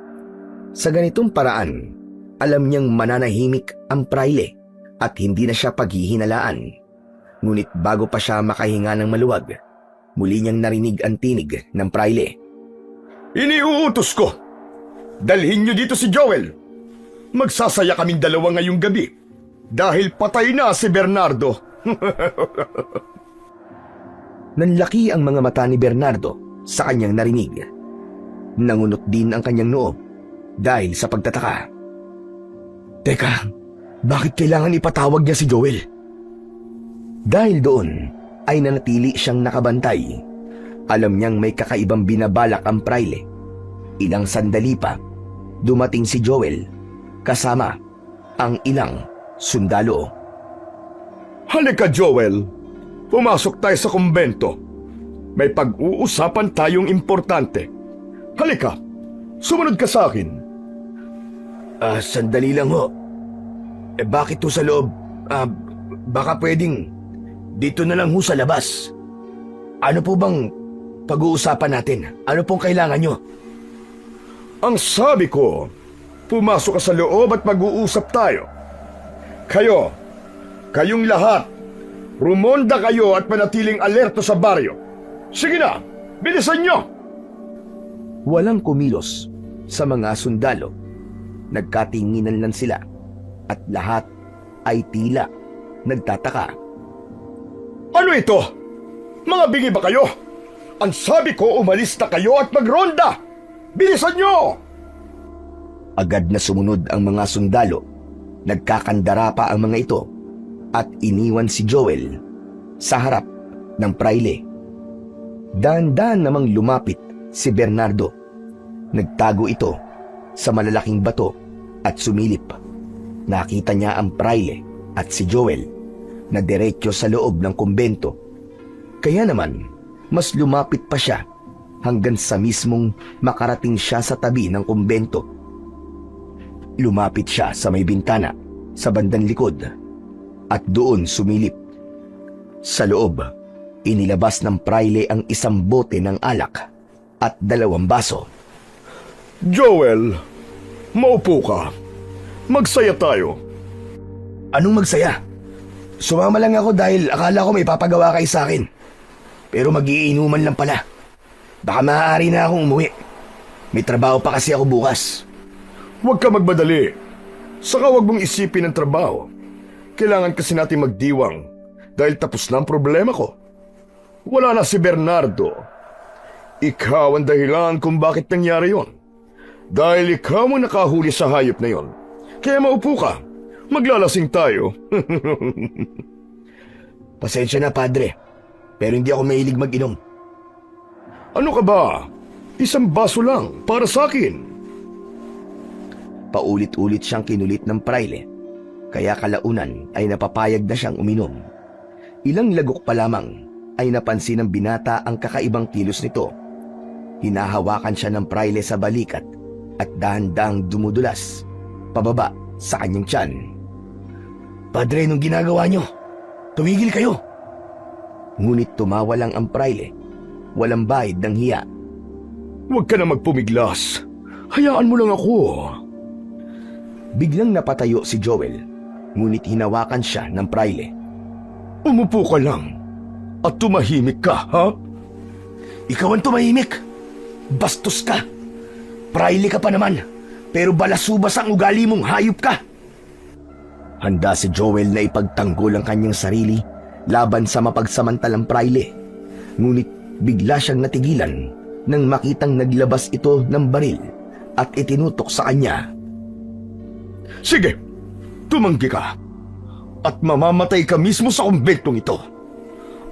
Sa ganitong paraan, alam niyang mananahimik ang praile at hindi na siya paghihinalaan. Ngunit bago pa siya makahinga ng maluwag, muli niyang narinig ang tinig ng praile. Iniuutos ko. Dalhin niyo dito si Joel. Magsasaya kaming dalawa ngayong gabi dahil patay na si Bernardo. Nanlaki ang mga mata ni Bernardo sa kanyang narinig. Nangunot din ang kanyang noo dahil sa pagtataka. Teka, bakit kailangan ipatawag niya si Joel? Dahil doon ay nanatili siyang nakabantay. Alam niyang may kakaibang binabalak ang praile. Ilang sandali pa, dumating si Joel kasama ang ilang sundalo. Halika, Joel. Pumasok tayo sa kumbento. May pag-uusapan tayong importante. Halika, sumunod ka sa akin. Sandali lang ho. Bakit ho sa loob? Baka pwedeng dito na lang ho sa labas. Ano po bang pag-uusapan natin? Ano pong kailangan nyo? Ang sabi ko, pumasok ka sa loob at mag-uusap tayo. Kayong lahat, rumonda kayo at manatiling alerto sa baryo. Sige na, bilisan nyo! Walang kumilos sa mga sundalo. Nagkatinginan lang sila at lahat ay tila nagtataka. Ano ito? Mga bingi ba kayo? Ang sabi ko, umalis na kayo at magronda! Bilisan nyo! Agad na sumunod ang mga sundalo. Nagkakandara pa ang mga ito at iniwan si Joel sa harap ng praile. Dahan-dahan namang lumapit si Bernardo. Nagtago ito sa malalaking bato at sumilip. Nakita niya ang praile at si Joel na diretso sa loob ng kumbento. Kaya naman mas lumapit pa siya hanggang sa mismong makarating siya sa tabi ng kumbento. Lumapit siya sa may bintana sa bandang likod at doon sumilip. Sa loob, inilabas ng praile ang isang bote ng alak at 2 baso. Joel, maupo ka. Magsaya tayo. Anong magsaya? Sumama lang ako dahil akala ko may papagawa kayo sa akin. Pero magiinuman lang pala. Baka maaari na akong umuwi. May trabaho pa kasi ako bukas. Huwag ka magmadali. Saka huwag mong isipin ang trabaho. Kailangan kasi natin magdiwang dahil tapos na ang problema ko. Wala na si Bernardo. Ikaw ang dahilan kung bakit nangyari yon. Dahil ikaw ang nakahuli sa hayop na yon. Kaya maupo ka. Maglalasing tayo. Pasensya na, Padre. Pero hindi ako mahilig mag-inom. Ano ka ba? Isang baso lang para sa akin. Paulit-ulit siyang kinulit ng praile. Kaya kalaunan ay napapayag na siyang uminom. Ilang lagok pa lamang ay napansin ng binata ang kakaibang kilos nito. Hinahawakan siya ng praile sa balikat at dahan-dahang dumudulas pababa sa kanyang tiyan. Padre, anong ginagawa niyo? Tumigil kayo! Ngunit tumawa lang ang praile. Walang bahid ng hiya. Huwag ka na magpumiglas. Hayaan mo lang ako. Biglang napatayo si Joel, ngunit hinawakan siya ng praile. Umupo ka lang at tumahimik ka, ha? Ikaw ang tumahimik! Bastos ka! Praile ka pa naman, pero balasubas ang ugali mong hayop ka! Handa si Joel na ipagtanggol ang kanyang sarili laban sa mapagsamantalang praile. Ngunit bigla siyang natigilan nang makitang naglabas ito ng baril at itinutok sa kanya. Sige, tumanggi ka. At mamamatay ka mismo sa kumbentong ito.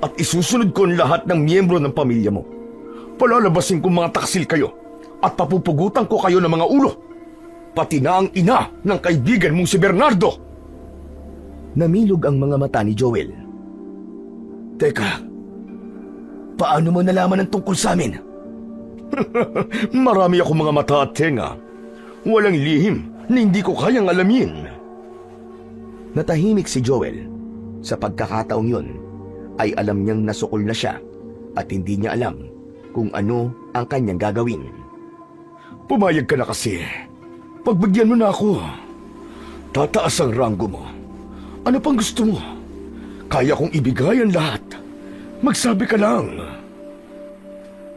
At isusunod ko ang lahat ng miyembro ng pamilya mo. Palalabasin kong mga taksil kayo at papupugutan ko kayo ng mga ulo. Pati na ang ina ng kaibigan mong si Bernardo. Namilog ang mga mata ni Joel. Teka, paano mo nalaman ang tungkol sa amin? Marami akong mga mata at tenga. Walang lihim na hindi ko kayang alamin. Natahimik si Joel. Sa pagkakataong yun, ay alam niyang nasukol na siya at hindi niya alam kung ano ang kanyang gagawin. Pumayag ka na kasi. Pagbigyan mo na ako. Tataas ang ranggo mo. Ano pang gusto mo? Kaya kong ibigay ang lahat. Magsabi ka lang.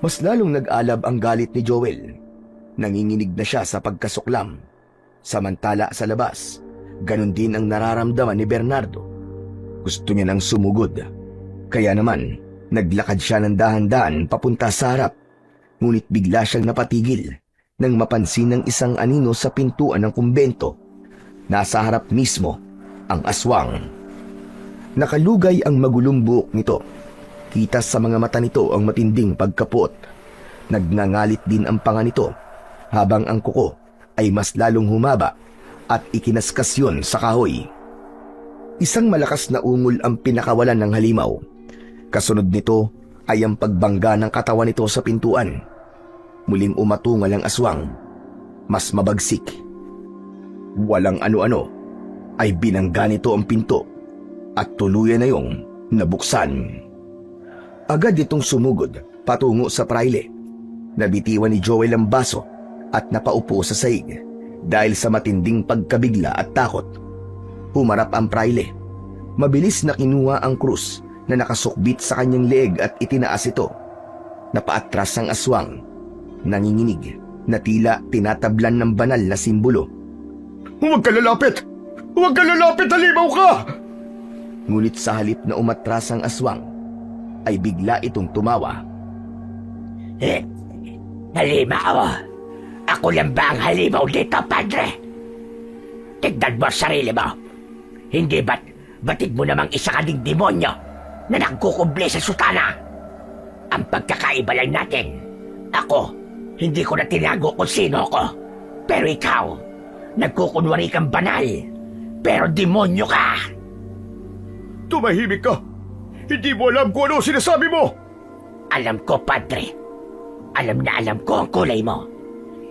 Mas lalong nag-alab ang galit ni Joel. Nanginginig na siya sa pagkasuklam. Samantala sa labas, ganun din ang nararamdaman ni Bernardo. Gusto niya nang sumugod. Kaya naman, naglakad siya ng dahan-dahan papunta sa harap. Ngunit bigla siyang napatigil nang mapansin ng isang anino sa pintuan ng kumbento. Nasa harap mismo ang aswang. Nakalugay ang magulong buhok nito. Kita sa mga mata nito ang matinding pagkapot. Nagngangalit din ang panga nito, habang ang kuko ay mas lalong humaba at ikinaskas yun sa kahoy. Isang malakas na ungol ang pinakawalan ng halimaw. Kasunod nito ay ang pagbangga ng katawan nito sa pintuan. Muling umatungal ang aswang. Mas mabagsik. Walang ano-ano ay binangga nito ang pinto at tuluyan na yung nabuksan. Agad itong sumugod patungo sa praile. Nabitiwan ni Joel ang baso at napaupo sa saig dahil sa matinding pagkabigla at takot. Humarap ang praile. Mabilis na kinuha ang krus na nakasukbit sa kanyang leeg at itinaas ito. Napaatras ang aswang. Nanginginig na tila tinatablan ng banal na simbolo. Huwag ka lalapit! Huwag ka lalapit! Halimaw ka! Ngunit sa halip na umatras ang aswang, ay bigla itong tumawa. Halimaw! Ako lang ba ang halimaw dito, Padre? Tignan mo ang sarili mo. Hindi ba't batid mo namang isa ka ding demonyo na nagkukumble sa sutana? Ang pagkakaiba lang natin, ako, hindi ko na tinago kung sino ako. Pero ikaw, nagkukunwari kang banal, pero demonyo ka. Tumahimik ka! Hindi mo alam kung ano sinasabi mo! Alam ko, Padre. Alam na alam ko ang kulay mo.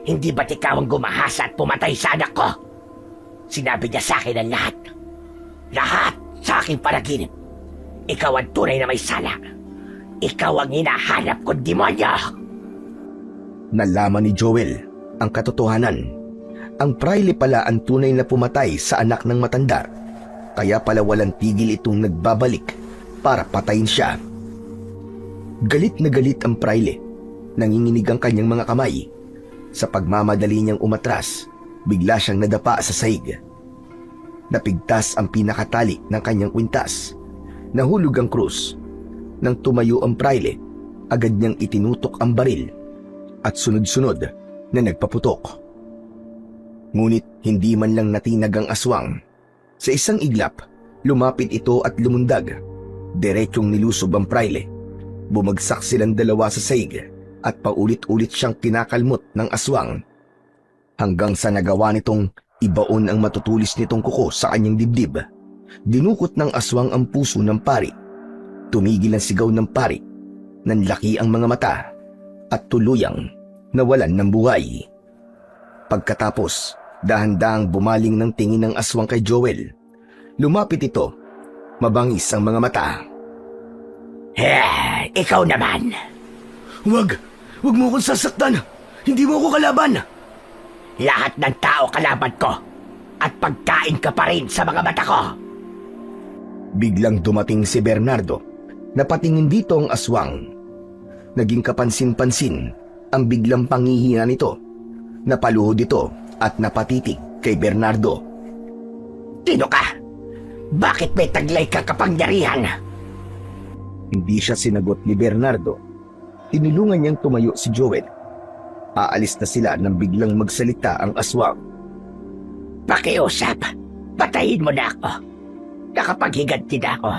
Hindi ba't ikaw ang gumahasa at pumatay sa anak ko? Sinabi niya sa akin ang lahat. Lahat sa aking panaginip. Ikaw ang tunay na may sala. Ikaw ang hinahanap kong demonyo. Nalaman ni Joel ang katotohanan. Ang praile pala ang tunay na pumatay sa anak ng matanda. Kaya pala walang tigil itong nagbabalik para patayin siya. Galit na galit ang praile. Nanginginig ang kanyang mga kamay. Sa pagmamadali niyang umatras, bigla siyang nadapa sa sahig. Napigtas ang pinakatali ng kanyang kwintas. Nahulog ang krus. Nang tumayo ang praile, agad niyang itinutok ang baril at sunod-sunod na nagpaputok. Ngunit hindi man lang natinag ang aswang. Sa isang iglap, lumapit ito at lumundag. Diretsyong nilusob ang praile. Bumagsak silang dalawa sa sahig at paulit-ulit siyang kinakalmot ng aswang. Hanggang sa nagawa nitong ibaon ang matutulis nitong kuko sa kanyang dibdib. Dinukot ng aswang ang puso ng pari. Tumigil ang sigaw ng pari. Nanlaki ang mga mata at tuluyang nawalan ng buhay. Pagkatapos, dahan-dahang bumaling ng tingin ng aswang kay Joel. Lumapit ito. Mabangis ang mga mata. Ikaw naman. Huwag mo akong sasaktan. Hindi mo ako kalaban. Lahat ng tao kalaban ko. At pagkain ka pa rin sa mga mata ko. Biglang dumating si Bernardo. Napatingin dito ang aswang. Naging kapansin-pansin ang biglang pangihina nito. Napaluhod ito at napatitig kay Bernardo. Sino ka? Bakit may taglay ka kapangyarihan? Hindi siya sinagot ni Bernardo. Tinulungan niyang tumayo si Joel. Aalis na sila nang biglang magsalita ang aswang. Pakiusap. Patayin mo na ako. Nakapaghiganti na ako.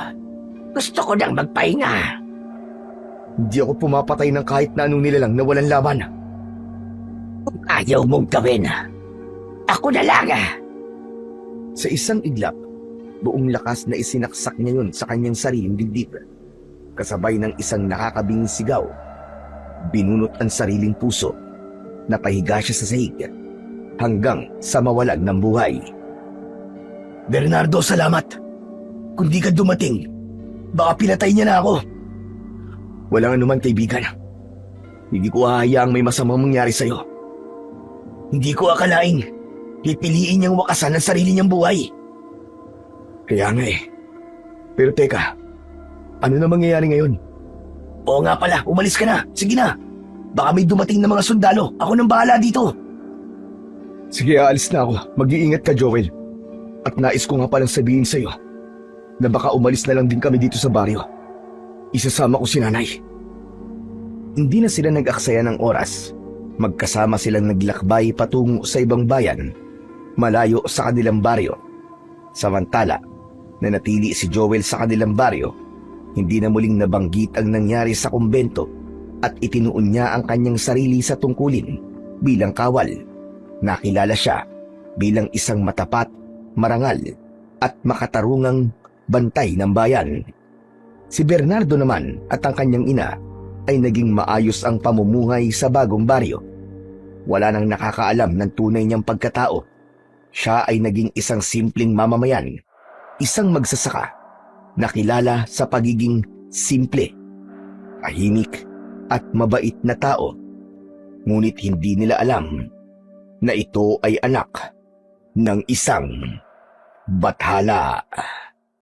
Gusto ko nang magpahinga. Hindi ako pumapatay ng kahit na anong nilalang na walang laban. Kung ayaw mong gawin, ako na lang. Sa isang iglap, buong lakas na isinaksak niya yun sa kanyang sariling dibdib. Kasabay ng isang nakakabinging sigaw, binunot ang sariling puso. Napahiga siya sa sahig hanggang sa mawalan ng buhay. Bernardo, salamat. Kung di ka dumating, baka pinatay niya na ako. Walang anuman, kaibigan. Hindi ko hahayaang may masamang mangyari sa'yo. Hindi ko akalaing pipiliin niyang wakasan ang sarili niyang buhay. Kaya nga eh. Pero teka, ano na mangyayari ngayon? Oo nga pala, umalis ka na. Sige na. Baka may dumating na mga sundalo. Ako nang bahala dito. Sige, aalis na ako. Mag-iingat ka, Joel. At nais ko nga palang sabihin sa'yo na baka umalis na lang din kami dito sa baryo. Isasama ko si nanay. Hindi na sila nag-aksaya ng oras. Magkasama silang naglakbay patungo sa ibang bayan, malayo sa kanilang baryo. Samantala, nanatili si Joel sa kanilang baryo. Hindi na muling nabanggit ang nangyari sa kumbento at itinuon niya ang kanyang sarili sa tungkulin bilang kawal. Nakilala siya bilang isang matapat, marangal at makatarungang bantay ng bayan. Si Bernardo naman at ang kanyang ina ay naging maayos ang pamumuhay sa bagong baryo. Wala nang nakakaalam ng tunay niyang pagkatao. Siya ay naging isang simpleng mamamayan, isang magsasaka, nakilala sa pagiging simple, tahimik at mabait na tao. Ngunit hindi nila alam na ito ay anak ng isang bathala.